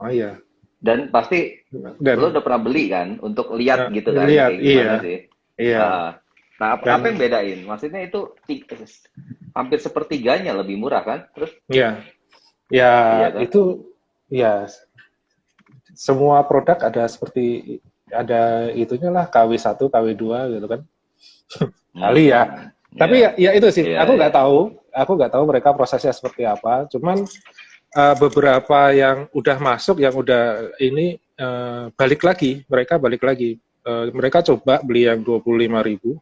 Oh iya. dan pasti lo Dan udah pernah beli kan untuk lihat gitu kan lihat, kayak gimana iya, sih. iya. Nah, apa yang Dan bedain? Maksudnya itu hampir sepertiganya lebih murah kan? Terus ya, ya iya kan? itu ya semua produk ada seperti ada itunya lah KW1, KW2 gitu kan. Kali ya. Tapi ya itu sih, aku nggak tahu mereka prosesnya seperti apa. Cuman beberapa yang udah masuk, yang udah ini balik lagi, mereka balik lagi. Mereka coba beli yang 25.000.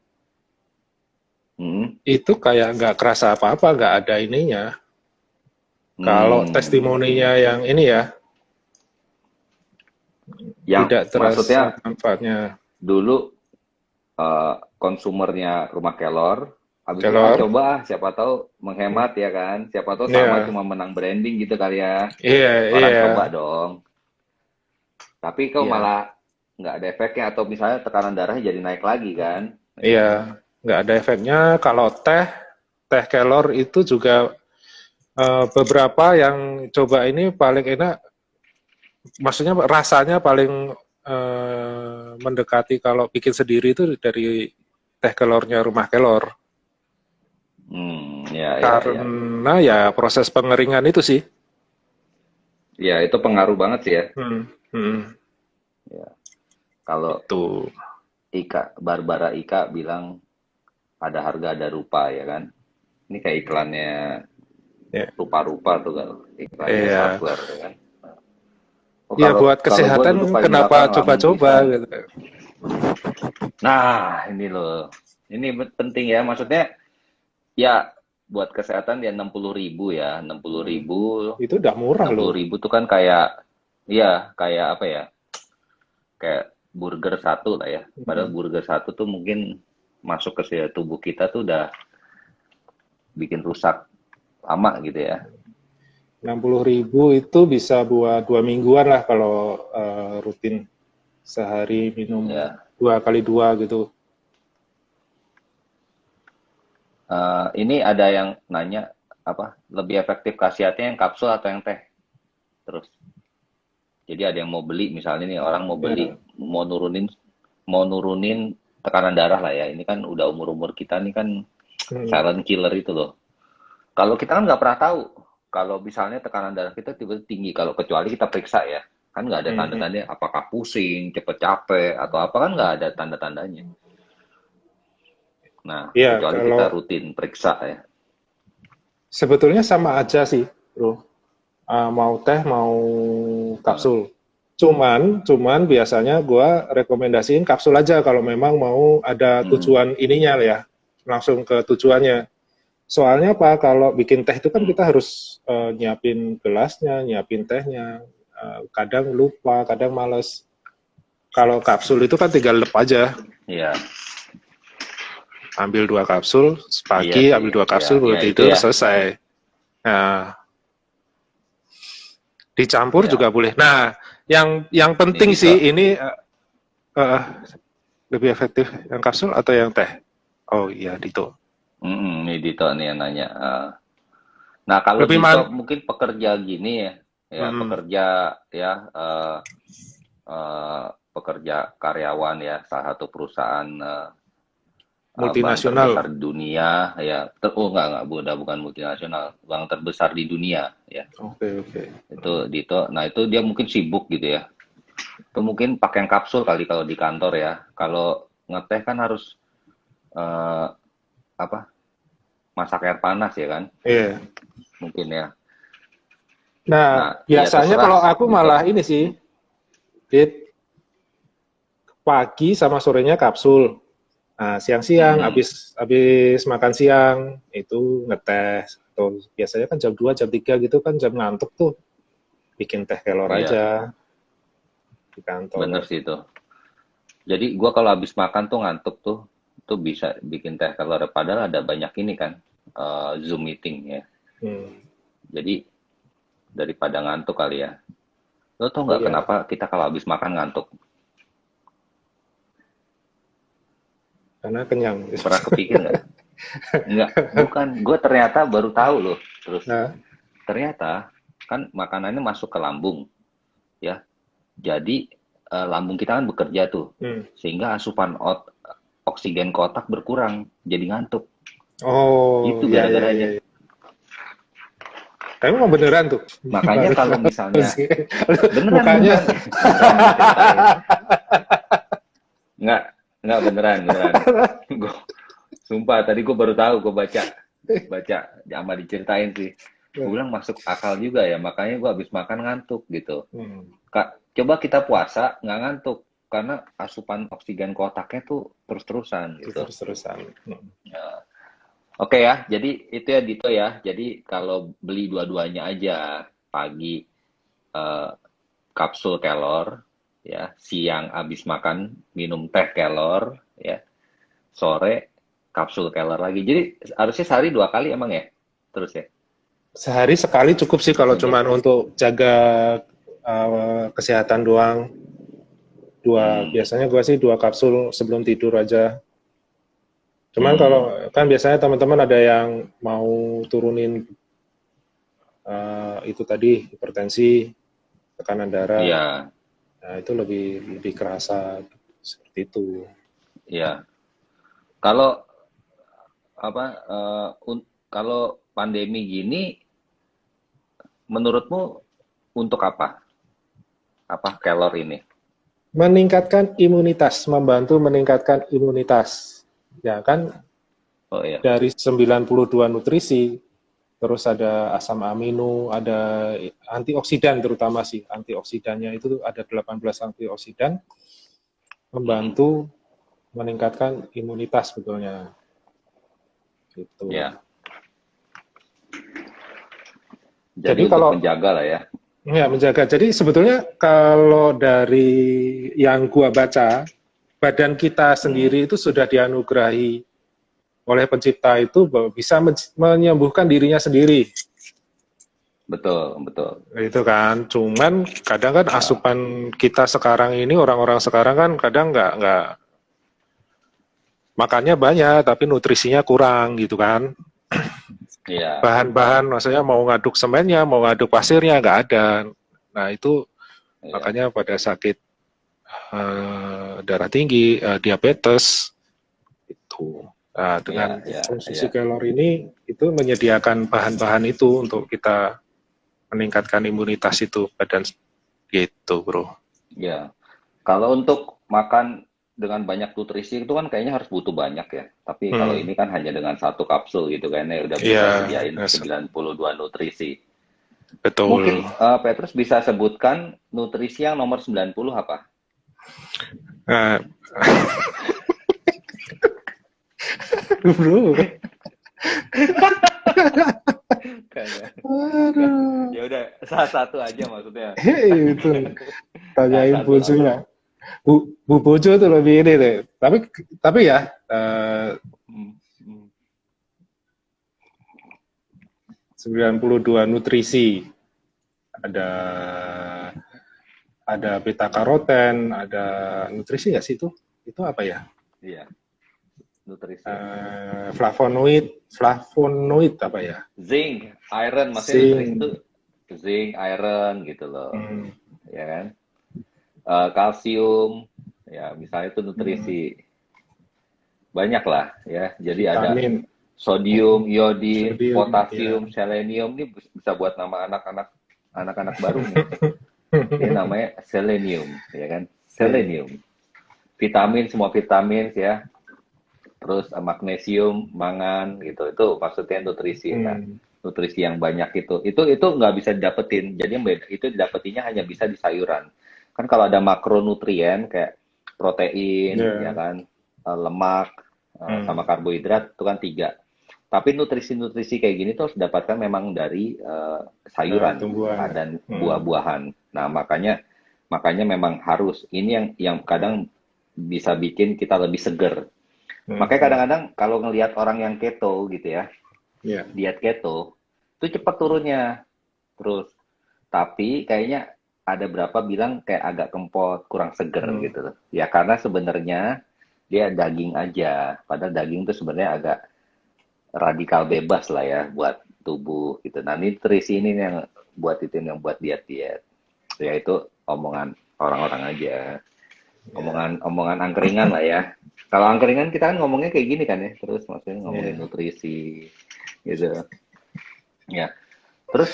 Itu kayak nggak kerasa apa-apa, nggak ada ininya. Kalau testimoninya yang ini ya, yang tidak terasa manfaatnya. Dulu konsumernya rumah kelor, habis itu coba siapa tahu menghemat ya kan, siapa tahu sama cuma menang branding gitu kali ya. Orang coba dong. Tapi kau malah nggak ada efeknya, atau misalnya tekanan darahnya jadi naik lagi kan? Iya, nggak ada efeknya. Kalau teh kelor itu juga beberapa yang coba ini paling enak, maksudnya rasanya paling mendekati kalau bikin sendiri itu dari teh kelornya rumah kelor. Karena ya proses pengeringan itu sih. Ya itu pengaruh banget sih ya. Ya. Kalau itu Barbara Ika bilang ada harga ada rupa ya kan. Ini kayak iklannya rupa-rupa tuh kan. Iklannya software ya kan. Iya buat kesehatan kenapa coba-coba gitu. Nah ini loh, ini penting ya, maksudnya ya buat kesehatan ya 60.000 ya, 60.000. Itu udah murah 60.000 tuh kan kayak, ya kayak apa ya, kayak burger satu lah ya. Padahal burger satu tuh mungkin masuk ke tubuh kita tuh udah bikin rusak lama gitu ya. 60.000 itu bisa buat 2 mingguan lah kalau rutin sehari minum 2 kali 2 gitu. Ini ada yang nanya apa lebih efektif khasiatnya yang kapsul atau yang teh? Terus, jadi ada yang mau beli misalnya nih orang mau beli mau nurunin tekanan darah lah ya. Ini kan udah umur kita nih kan silent killer itu loh. Kalau kita kan nggak pernah tahu. Kalau misalnya tekanan darah kita tiba-tiba tinggi, kalau kecuali kita periksa ya, kan nggak ada tanda-tandanya apakah pusing, cepet capek, atau apa kan nggak ada tanda-tandanya. Nah, kecuali kita rutin periksa ya. Sebetulnya sama aja sih, bro. Mau teh, mau kapsul. Cuman biasanya gue rekomendasiin kapsul aja kalau memang mau ada tujuan ininya ya, langsung ke tujuannya. Soalnya apa? Kalau bikin teh itu kan kita harus nyiapin gelasnya, nyiapin tehnya. Kadang lupa, kadang males. Kalau kapsul itu kan tinggal lep aja. Iya. Ambil 2 kapsul pagi, ambil 2 kapsul baru tidur, selesai. Nah, dicampur juga boleh. Nah, yang penting sih ini lebih efektif yang kapsul atau yang teh? Oh iya, Dito. Ini Dito nih yang nanya. Nah kalau Dito mungkin pekerja gini ya, pekerja ya, pekerja karyawan ya, salah satu perusahaan multinasional terbesar di dunia ya. Enggak, bukan multinasional, bank terbesar di dunia ya. Oke. Itu Dito. Nah itu dia mungkin sibuk gitu ya. Itu mungkin pakai yang kapsul kali kalau di kantor ya. Kalau ngeteh kan harus masak air panas ya kan? Iya. Mungkin ya. Nah biasanya kalau aku malah ini sih, pagi sama sorenya kapsul. Nah, siang-siang habis makan siang itu ngeteh. Atau biasanya kan jam 2, jam 3 gitu kan jam ngantuk tuh. Bikin teh kelor aja di kantor. Bener sih itu. Jadi gua kalau habis makan tuh ngantuk tuh bisa bikin teh kelor, padahal ada banyak ini kan Zoom meeting ya. Jadi daripada ngantuk kali ya. Lo tau nggak kenapa kita kalau habis makan ngantuk? Karena kenyang. Pernah kepikir nggak? Enggak, bukan. Gue ternyata baru tahu loh. Terus ternyata kan makanannya masuk ke lambung, ya. Jadi lambung kita kan bekerja tuh, sehingga asupan oksigen ke otak berkurang, jadi ngantuk. Oh, itu gara-garanya. Tapi emang beneran tuh. Makanya kalau misalnya beneran Mukanya beneran diceritain. Nggak nggak beneran. Gua, sumpah tadi gue baru tahu, gue baca sama diceritain sih. Gue bilang masuk akal juga ya, makanya gue habis makan ngantuk gitu. Kak, coba kita puasa nggak ngantuk karena asupan oksigen ke otaknya tuh terus-terusan gitu. Terus-terusan. Ya. Oke ya, jadi itu ya Dito ya. Jadi kalau beli dua-duanya aja, pagi kapsul kelor, ya, siang habis makan minum teh kelor, ya, sore kapsul kelor lagi. Jadi harusnya sehari 2 kali emang ya, terus ya. Sehari sekali cukup sih kalau Oke. cuman untuk jaga kesehatan doang. Biasanya gue sih 2 kapsul sebelum tidur aja. Cuman kalau kan biasanya teman-teman ada yang mau turunin itu tadi hipertensi, tekanan darah, Iya, nah itu lebih kerasa seperti itu. iya. Kalau apa kalau pandemi gini menurutmu untuk apa? Apa kelor ini? Meningkatkan imunitas, membantu meningkatkan imunitas. Ya kan Oh iya. dari 92 nutrisi, terus ada asam amino, ada antioksidan terutama sih. Antioksidannya itu ada 18 antioksidan, membantu meningkatkan imunitas sebetulnya. Gitu. Ya. Jadi untuk kalau menjaga lah ya. Ya, menjaga. Jadi sebetulnya kalau dari yang gua baca, badan kita sendiri itu sudah dianugerahi oleh pencipta itu bahwa bisa menyembuhkan dirinya sendiri. Betul. Itu kan. Cuman kadang kan asupan kita sekarang ini, orang-orang sekarang kan kadang nggak makannya banyak, tapi nutrisinya kurang gitu kan. Iya. Bahan-bahan, maksudnya mau ngaduk semennya, mau ngaduk pasirnya nggak ada. Nah itu makanya pada sakit darah tinggi, diabetes, itu. Nah, dengan konsumsi kelor ini, itu menyediakan bahan-bahan itu untuk kita meningkatkan imunitas itu badan gitu, bro. Ya, kalau untuk makan dengan banyak nutrisi itu kan kayaknya harus butuh banyak ya. Tapi kalau ini kan hanya dengan 1 kapsul gitu kan ya udah bisa sediain 92 nutrisi. Betul. Mungkin Petrus bisa sebutkan nutrisi yang nomor 90 apa? Bro. Ya udah, salah satu aja maksudnya. Itu tanyain bojonya. Bu Bojo tuh lebih ini deh. Tapi ya 92 nutrisi. Ada beta karoten, ada nutrisi nggak sih itu? Itu apa ya? Iya. Nutrisi. Flavonoid apa ya? Zinc, iron, maksudnya nutrisi itu zinc, iron gitu loh. Ya kan? Kalsium, ya misalnya itu nutrisi. Banyak lah ya. Jadi vitamin. Ada sodium, iodin, potasium, selenium, ini bisa buat nama anak-anak baru nih. Ini namanya selenium, ya kan? Selenium. Vitamin, semua vitamin ya. Terus magnesium, mangan gitu. Itu maksudnya nutrisi. Nah, nutrisi yang banyak itu nggak bisa didapetin. Jadi itu didapetinya hanya bisa di sayuran. Kan kalau ada makronutrien kayak protein, ya kan, lemak, sama karbohidrat itu kan 3. Tapi nutrisi-nutrisi kayak gini tuh harus didapatkan memang dari sayuran dan buah-buahan. Nah, makanya memang harus. Ini yang kadang bisa bikin kita lebih seger. Makanya kadang-kadang kalau ngelihat orang yang keto gitu ya, diet keto, itu cepat turunnya. Terus, tapi kayaknya ada berapa bilang kayak agak kempot, kurang seger gitu. Ya karena sebenarnya dia daging aja. Padahal daging itu sebenarnya agak radikal bebas lah ya buat tubuh gitu. Nah, nutrisi ini yang buat diet-diet. Ya itu omongan orang-orang aja. Omongan angkringan lah ya. Kalau angkringan kita kan ngomongnya kayak gini kan ya. Terus maksudnya ngomongin nutrisi gitu. Ya. Terus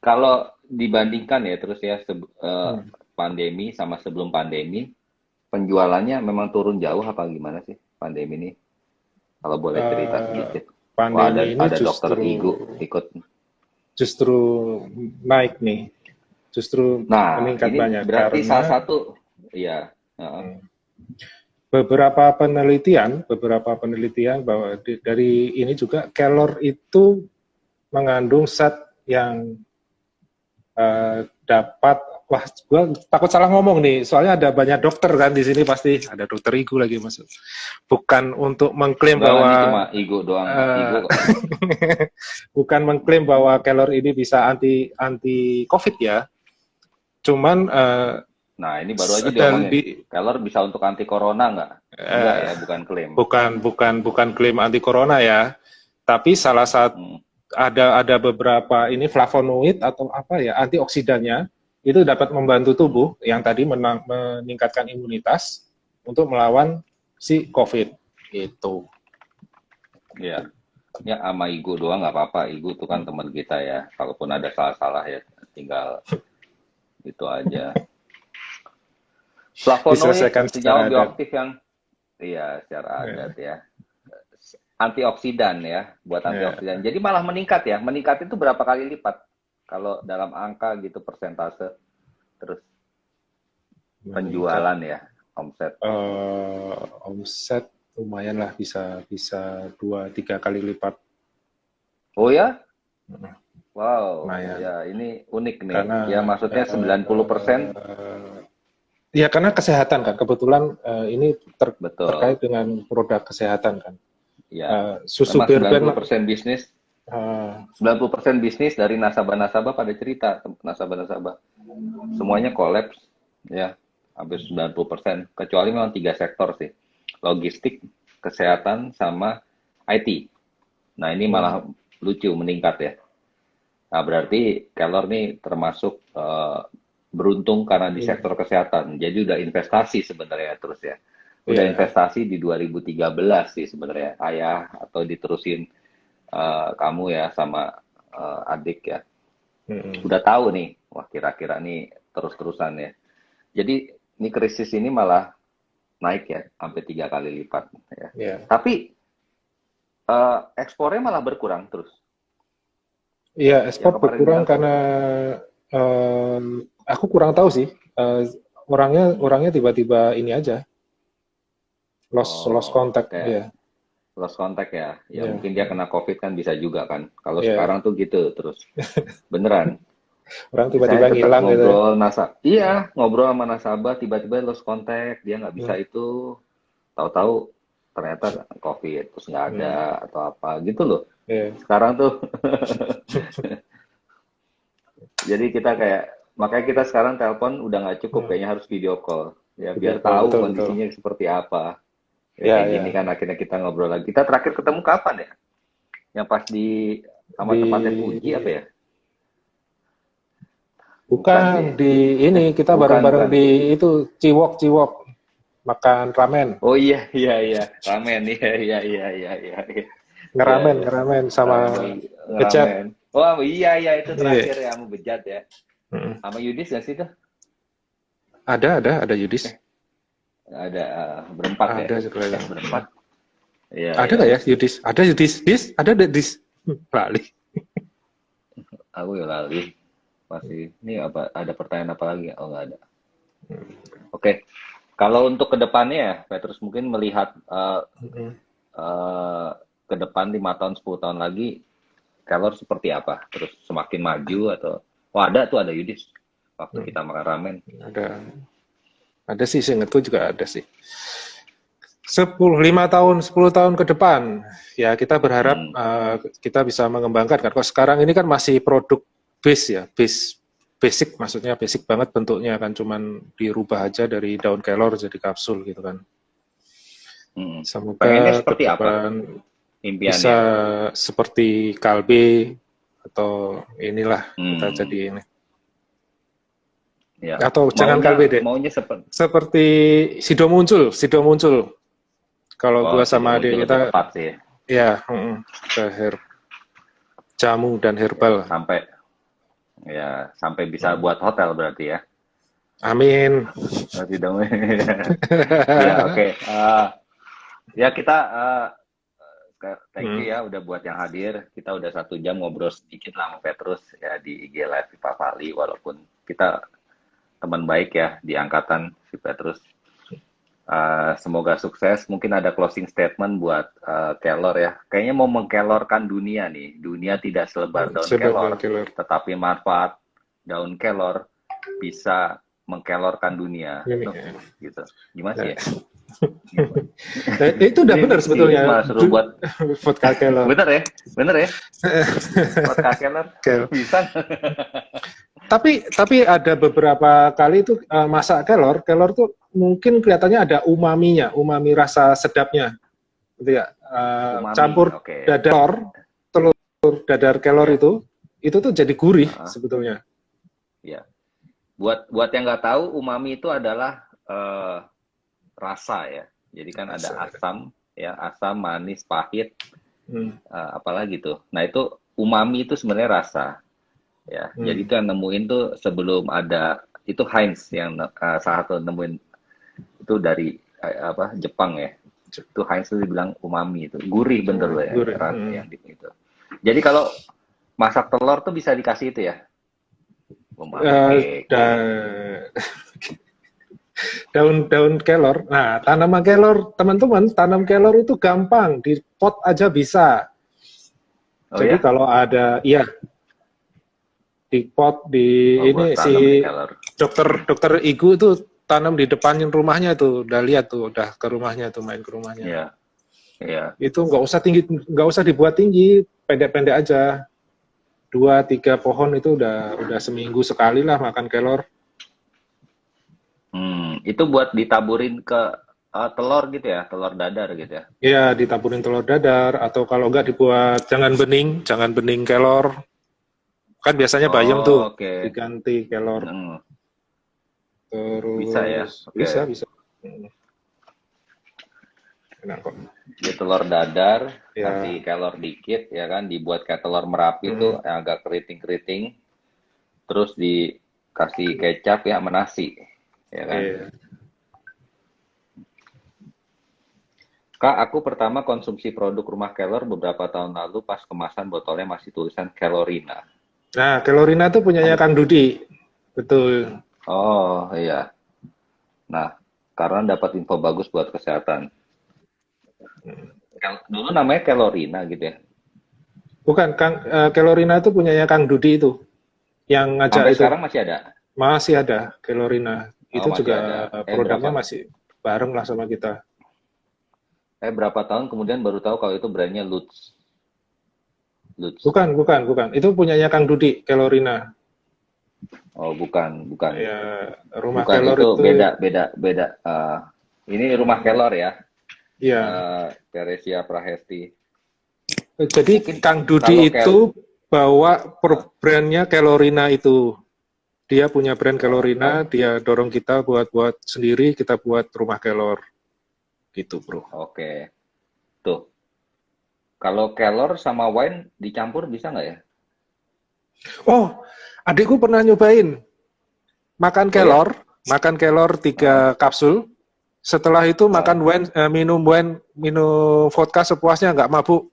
kalau dibandingkan ya terus ya pandemi sama sebelum pandemi, penjualannya memang turun jauh apa gimana sih pandemi ini? Kalau boleh cerita sedikit. Wah, Pandemi ini ada dokter Igu ikut. justru naik nih, justru Nah, meningkat ini banyak berarti karena salah satu, ya, beberapa penelitian bahwa dari ini juga kelor itu mengandung zat yang dapat, wah, gue takut salah ngomong nih, soalnya ada banyak dokter kan di sini, pasti ada dokter Igu lagi masuk. Bukan untuk mengklaim enggak lah, bahwa ini cuma Igu doang, Igu kok. bukan mengklaim bahwa kelor ini bisa anti COVID ya, cuman Nah, ini baru aja diomongin. Kelor bisa untuk anti corona nggak? Enggak ya, bukan klaim. Bukan klaim anti corona ya, tapi salah satu ada beberapa ini flavonoid atau apa ya, antioksidannya itu dapat membantu tubuh yang tadi meningkatkan imunitas untuk melawan si COVID gitu. Ya, ya sama Igu doang nggak apa-apa. Igu tuh kan teman kita ya. Kalaupun ada salah-salah ya tinggal itu aja. Flavonoid senyawa bioaktif yang iya secara adat ya. Antioksidan ya, buat antioksidan. Jadi malah meningkat ya. Meningkat itu berapa kali lipat? Kalau dalam angka gitu persentase terus penjualan ya, omset. Omset lumayan lah, bisa 2-3 kali lipat. Oh ya? Wow, lumayan. Ya ini unik nih. Karena, ya maksudnya 90%. Ya karena kesehatan kan, kebetulan ini terkait dengan produk kesehatan kan. Ya, susu Birben 90% bisnis. 90% bisnis dari nasabah-nasabah pada cerita, nasabah-nasabah. Semuanya kolaps ya, hampir 90%. Kecuali memang 3 sektor sih. Logistik, kesehatan, sama IT. Nah, ini malah lucu meningkat ya. Nah, berarti Kelor nih termasuk beruntung karena di sektor kesehatan. Jadi udah investasi sebenarnya terus ya. Udah investasi di 2013 sih sebenarnya, ayah atau diterusin kamu ya sama adik ya. Udah tahu nih, wah kira-kira nih terus-terusan ya. Jadi ini krisis ini malah naik ya, sampai 3 kali lipat ya. Tapi ekspornya malah berkurang terus. Iya, ekspor berkurang karena aku kurang tahu sih. Orangnya tiba-tiba ini aja. Lost contact ya. Lost contact ya. Ya mungkin dia kena COVID kan bisa juga kan. Kalau sekarang tuh gitu terus. Beneran. Orang tiba-tiba ngilang gitu. Iya, ngobrol sama nasabah tiba-tiba lost contact, dia nggak bisa itu. Tahu-tahu ternyata COVID terus nggak ada atau apa gitu loh. Sekarang tuh. Jadi kita makanya kita sekarang telepon udah nggak cukup, kayaknya harus video call ya biar tahu kondisinya seperti apa. Kayak gini kan akhirnya kita ngobrol lagi. Kita terakhir ketemu kapan ya? Yang pas sama tempatnya Puji apa ya? Bukan di ini, kita bareng-bareng di itu Ciwok makan ramen. Oh iya ramen iya. Ngeramen sama Bejat. Oh iya itu terakhir ya sama Bejat ya. Sama Yudis nggak sih itu? Ada Yudis. Ada berempat ya. Ada juga berempat. Iya. Ada nggak ya Yudis? Ada Yudis. Ada Dis. Lali. Aku ya lali. Masih. Ini apa? Ada pertanyaan apa lagi? Oh nggak ada. Oke. Kalau untuk kedepannya ya, Petrus mungkin melihat ke depan 5 tahun 10 tahun lagi, Kelor seperti apa? Terus semakin maju atau? Ada Yudis. Waktu kita makan ramen. Ada sih, seingatku juga ada sih. 10 tahun ke depan, ya kita berharap kita bisa mengembangkan kan. Kok sekarang ini kan masih produk basic, maksudnya basic banget bentuknya kan, cuman dirubah aja dari daun kelor jadi kapsul gitu kan. Semoga seperti apa? Bisa seperti Kalbe atau inilah kita jadi ini. Ya. Atau jangan Kalbe deh. Maunya seperti Sido muncul. Kalau gua sama adik kita tepat sih. Ya, terakhir. jamu dan herbal. Sampai bisa buat hotel berarti ya. Amin. Berarti dong. Ya, oke. Ya kita thank you ya udah buat yang hadir. Kita udah 1 jam ngobrol sedikit lah sama Petrus ya di IG Live Viva Valley, walaupun kita teman baik ya di angkatan si Petrus. Semoga sukses. Mungkin ada closing statement buat kelor ya. Kayaknya mau mengkelorkan dunia nih. Dunia tidak selebar daun kelor, tetapi manfaat daun kelor bisa mengkelorkan dunia. Gitu. Gimana sih ya? Itu udah benar sebetulnya. Buat vodka kelor. Bener ya. Vodka kelor bisa. Tapi ada beberapa kali itu masak kelor tuh mungkin kelihatannya ada umaminya, umami rasa sedapnya, gitu ya. Campur dadar telur dadar kelor itu tuh jadi gurih sebetulnya. Ya. Buat yang nggak tahu, umami itu adalah rasa ya. Jadi kan ada asam ya, asam, manis, pahit, apalagi tuh. Nah itu umami itu sebenarnya rasa ya. Jadi itu yang nemuin tuh sebelum ada itu Heinz yang salah satu nemuin itu dari Jepang ya. Itu Heinz itu dibilang umami itu gurih bener loh ya. Gurih. Yang itu. Jadi kalau masak telur tuh bisa dikasih itu ya. Daun kelor. Nah, tanaman kelor, teman-teman, tanam kelor itu gampang, di pot aja bisa. Jadi kalau ada, di pot ini si dokter Igu itu tanam di depan rumahnya tuh, udah lihat tuh, udah ke rumahnya tuh, main ke rumahnya. Iya. Itu nggak usah dibuat tinggi, pendek-pendek aja. 2-3 pohon itu udah seminggu sekali lah makan kelor. Itu buat ditaburin ke telur gitu ya, telur dadar gitu ya? Iya, ditaburin telur dadar, atau kalau enggak dibuat jangan bening kelor. Kan biasanya bayam tuh, diganti kelor. Terus bisa ya? Bisa. Enak kok. Di telur dadar, kasih kelor dikit, ya kan, dibuat kayak telur Merapi tuh, yang agak keriting-keriting, terus dikasih kecap ya, sama nasi, ya kan. Kak, aku pertama konsumsi produk rumah kelor beberapa tahun lalu pas kemasan botolnya masih tulisan Kelorina. Nah, Kelorina tuh punyanya Kang Dudi, betul. Oh iya. Nah, karena dapat info bagus buat kesehatan. Dulu namanya Kelorina gitu ya? Bukan, Kelorina itu punyanya Kang Dudi itu, yang ngajak sampai itu. Sekarang masih ada? Masih ada Kelorina. Itu juga ada. Produknya masih bareng lah sama kita. Berapa tahun kemudian baru tahu kalau itu brandnya Lutz. Bukan. Itu punyanya Kang Dudi, Kelorina. Oh, bukan. Ya, rumah bukan, kelor itu beda. Ini rumah kelor ya? Iya. Teresia Prahesti. Jadi mungkin Kang Dudi itu bawa brandnya Kelorina itu. Dia punya brand Kelorina, dia dorong kita buat sendiri, kita buat rumah kelor. Gitu, bro. Oke. Tuh. Kalau kelor sama wine dicampur bisa nggak ya? Oh, adikku pernah nyobain. Makan kelor 3 kapsul. Setelah itu makan wine, minum vodka sepuasnya, nggak mabuk.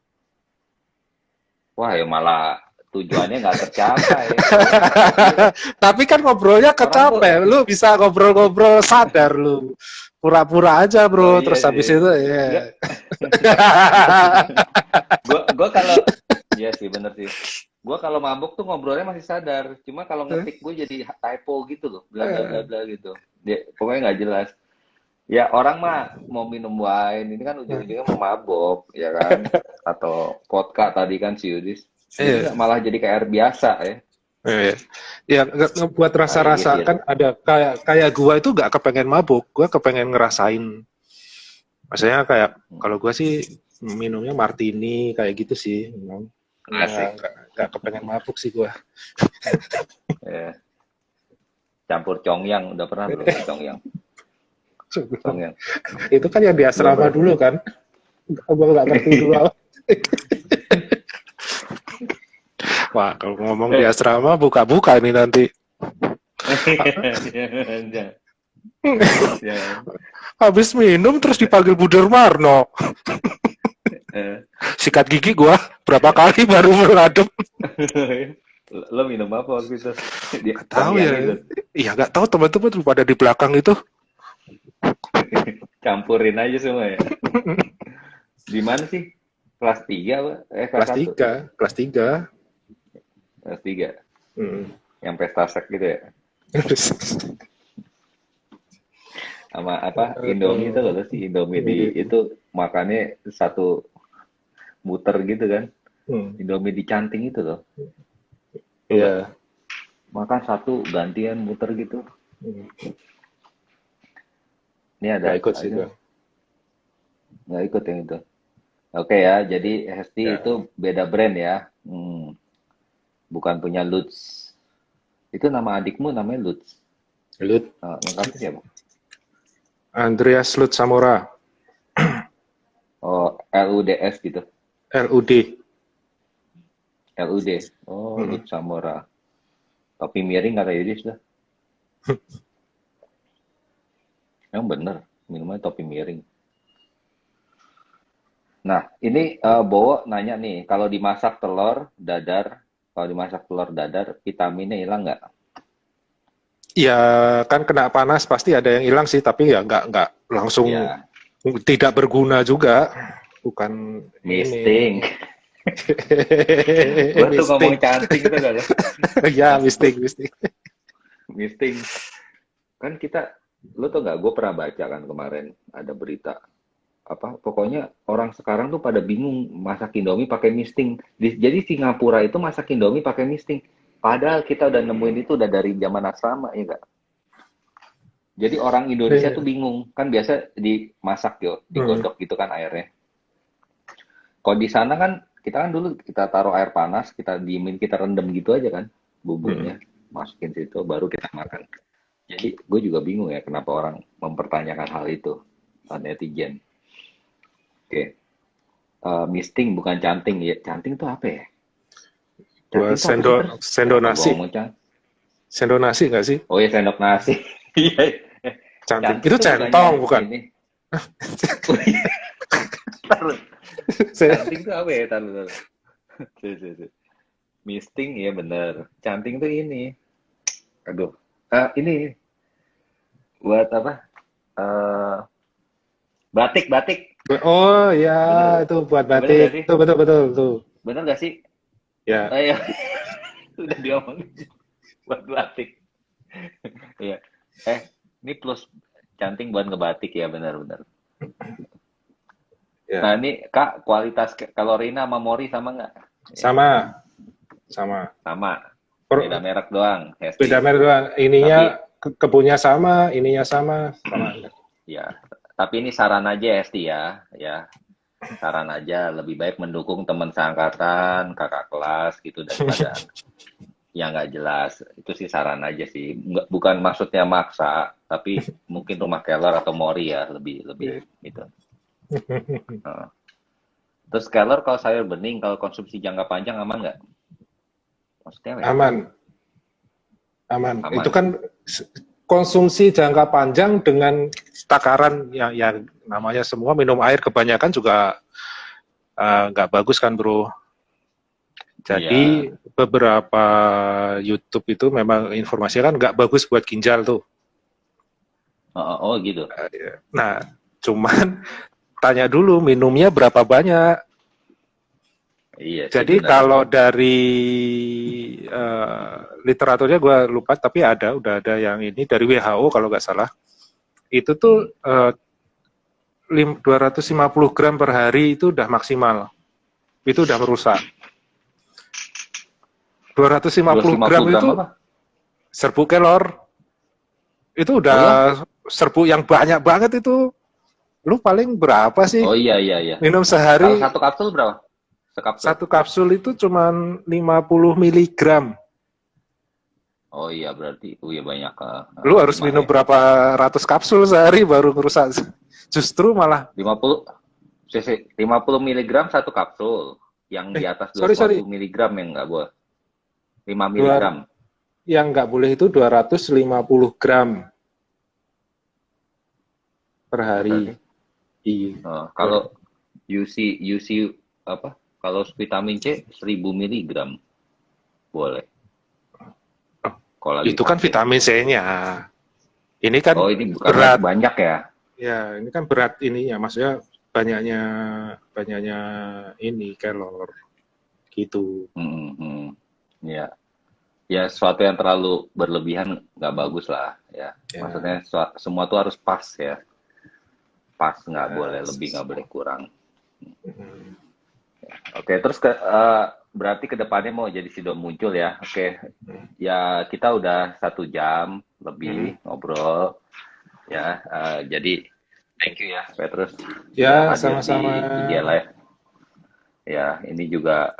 Wah, ya malah tujuannya nggak tercapai. Tapi kan ngobrolnya kecapai. Lu bisa ngobrol-ngobrol sadar lu. Pura-pura aja, bro. Terus habis itu, Gue kalau, iya sih, bener sih. Gue kalau mabuk tuh ngobrolnya masih sadar. Cuma kalau ngetik gue jadi typo gitu loh. Bla gitu. Pokoknya nggak jelas. Ya orang mah mau minum wine, ini kan ujung-ujungnya mau mabok, ya kan? Atau vodka tadi kan si Yudis. Malah jadi kayak air biasa ya. Ya buat rasa-rasa kan ada kayak gua itu nggak kepengen mabuk, gua kepengen ngerasain. Maksudnya kayak kalau gua sih minumnya martini kayak gitu sih. Nggak kepengen mabuk sih gua. Campur congyang, udah pernah belum congyang? Itu kan yang di asrama dulu kan. Gua nggak ngerti dulu. Wah, kalau ngomong di asrama buka-buka ini nanti. Habis minum terus dipanggil Bu Darmarno. Sikat gigi gua berapa kali baru meladep. Lo minum apa waktu itu? Gak tahu ya. Gitu. Iya nggak tahu, teman-teman tuh pada di belakang itu. Campurin aja semua ya. Di mana sih? Kelas 3 apa? Kelas 3. Kelas 3. Kelas 3. Yang pesta sek gitu ya. Sama apa? Indomie itu loh sih, Indomie itu makannya satu muter gitu kan. Indomie dicanting itu loh. Iya. Makan satu gantian muter gitu. Ini ada ikut sih gua. Nggak ikut yang itu. Oke ya, jadi Hesti itu beda brand ya. Bukan punya Lutz. Itu nama adikmu namanya Lutz. Lutz. Lengkapnya siapa? Andreas Lutz Samora. Oh, LUDS gitu. LUD. LUD. Oh, Lutz Samora. Topi miring kata Yudis dah. Yang bener, minumnya topi miring. Nah, ini Bowo nanya nih, kalau dimasak telur dadar, vitaminnya hilang nggak? Ya, kan kena panas pasti ada yang hilang sih, tapi ya nggak langsung tidak berguna juga. Bukan misting. Gue tuh ngomong cantik gitu kan? Ya, misting. Misting. Kan lo tau nggak? Gue pernah baca kan kemarin ada berita. Pokoknya orang sekarang tuh pada bingung masak Indomie pakai misting. Jadi Singapura itu masak Indomie pakai misting. Padahal kita udah nemuin itu udah dari zaman asrama, ya nggak? Jadi orang Indonesia tuh bingung. Kan biasa dimasak digodok gitu kan airnya. Kalau di sana kan, kita kan dulu kita taruh air panas, kita diemin, kita rendam gitu aja kan bumbunya. Masukin situ, baru kita makan. Jadi gue juga bingung ya kenapa orang mempertanyakan hal itu. Netizen. Oke. Misting bukan canting ya. Canting itu apa ya? Buat sendok nasi. Sendok nasi nggak sih? Oh iya, sendok nasi. Canting. Itu centong bukan? Canting itu apa ya? Taruh. Misting ya bener. Canting itu ini. Aduh. Ini. Buat apa? Batik. Oh ya, bener. Itu buat batik. Itu betul. Bener nggak sih? Ya. Ayo. Udah diomongin. Buat batik. Iya. Ini plus canting buat ngebatik ya, benar. Ya. Nah ini Kak, kualitas kalorinya sama Mori sama nggak? Sama. Beda merek doang. Hesti. Beda merek doang. Ininya kebunnya sama, ininya sama. Ya. Tapi ini saran aja Hesti ya. Saran aja, lebih baik mendukung teman seangkatan, kakak kelas gitu daripada yang nggak jelas. Itu sih saran aja sih. Bukan maksudnya maksa, tapi mungkin rumah Keller atau Mori ya lebih gitu. Terus Keller kalau sayur bening, kalau konsumsi jangka panjang aman nggak? Maksudnya apa? Aman. Itu kan konsumsi jangka panjang dengan takaran yang namanya semua minum air kebanyakan juga nggak bagus kan bro. Jadi beberapa YouTube itu memang informasinya kan nggak bagus buat ginjal tuh. Oh gitu. Nah, cuman tanya dulu minumnya berapa banyak. Iya. Jadi kalau dari literaturnya gue lupa, tapi udah ada yang ini dari WHO kalau nggak salah. Itu tuh 250 gram per hari itu udah maksimal. Itu udah merusak. 250 gram itu apa? Serbuk kelor. Itu udah serbuk yang banyak banget itu. Lu paling berapa sih? Oh iya. Minum sehari. Kalau satu kapsul berapa? Satu kapsul itu cuma 50 miligram. Oh iya, berarti banyak. Lu harus minum berapa ratus kapsul sehari baru ngerusak. Justru malah 50 miligram satu kapsul. Yang di atas 20 miligram yang nggak boleh. 5 miligram. Yang nggak boleh itu 250 gram per hari. Iya. Kalau UC apa? Kalau vitamin C 1000 miligram boleh. Kalau lagi Itu kan sakit. vitamin C-nya. Ini kan ini berat. banyak ya? Ya, ini kan berat ininya, maksudnya banyaknya ini kelor gitu. Ya. Ya, sesuatu yang terlalu berlebihan nggak bagus lah ya. Maksudnya semua tuh harus pas ya. Pas, nggak boleh lebih, nggak boleh kurang. Oke, terus berarti kedepannya mau jadi Sido muncul ya. Oke, ya kita udah 1 jam lebih ngobrol ya. Jadi thank you ya Petrus. Ya, sama-sama. Di IG Live. Ya, ini juga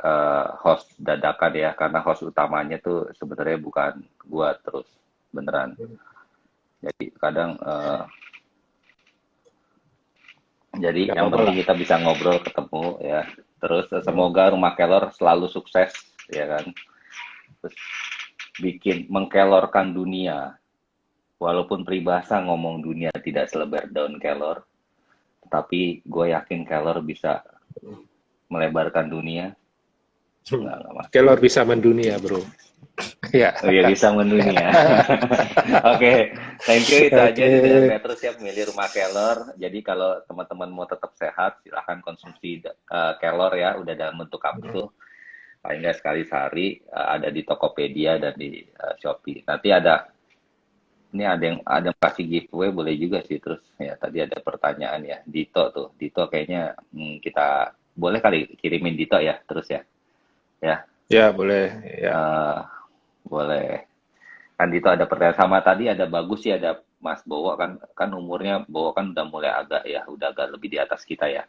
host dadakan ya, karena host utamanya tuh sebenarnya bukan gua terus, beneran. Jadi kadang jadi yang penting kita bisa ngobrol, ketemu ya. Terus semoga Rumah Kelor selalu sukses ya kan. Terus mengkelorkan dunia. Walaupun peribahasa ngomong dunia tidak selebar daun kelor, tapi gue yakin Kelor bisa melebarkan dunia. Kelor bisa mendunia, bro. Ya. Oh iya, bisa mendunia. Oke, thank you. Itu aja dari Petrus ya, pemilik Rumah Kelor. Jadi kalau teman-teman mau tetap sehat, silahkan konsumsi Kelor ya, udah dalam bentuk kapsul. Paling nggak sekali sehari, ada di Tokopedia dan di Shopee. Nanti ada yang kasih giveaway, boleh juga sih. Terus ya tadi ada pertanyaan ya, Dito kayaknya kita boleh kali kirimin Dito ya, terus ya. Ya boleh ya. Boleh. Kan Dito ada pertanyaan sama tadi, ada bagus sih, ada Mas Bowo kan umurnya Bowo kan udah mulai udah agak lebih di atas kita ya.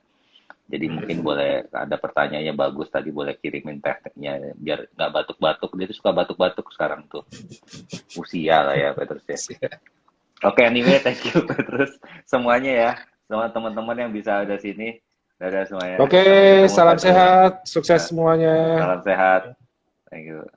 Jadi mungkin boleh ada pertanyaannya bagus tadi, boleh kirimin tekniknya biar nggak batuk-batuk. Dia tuh suka batuk-batuk sekarang tuh. Usia lah ya Petrus ya. Oke, anyway, thank you Petrus semuanya ya. Semua teman-teman yang bisa ada sini. Dadah semuanya. Oke, salam sehat, sukses semuanya. Salam sehat. Thank you.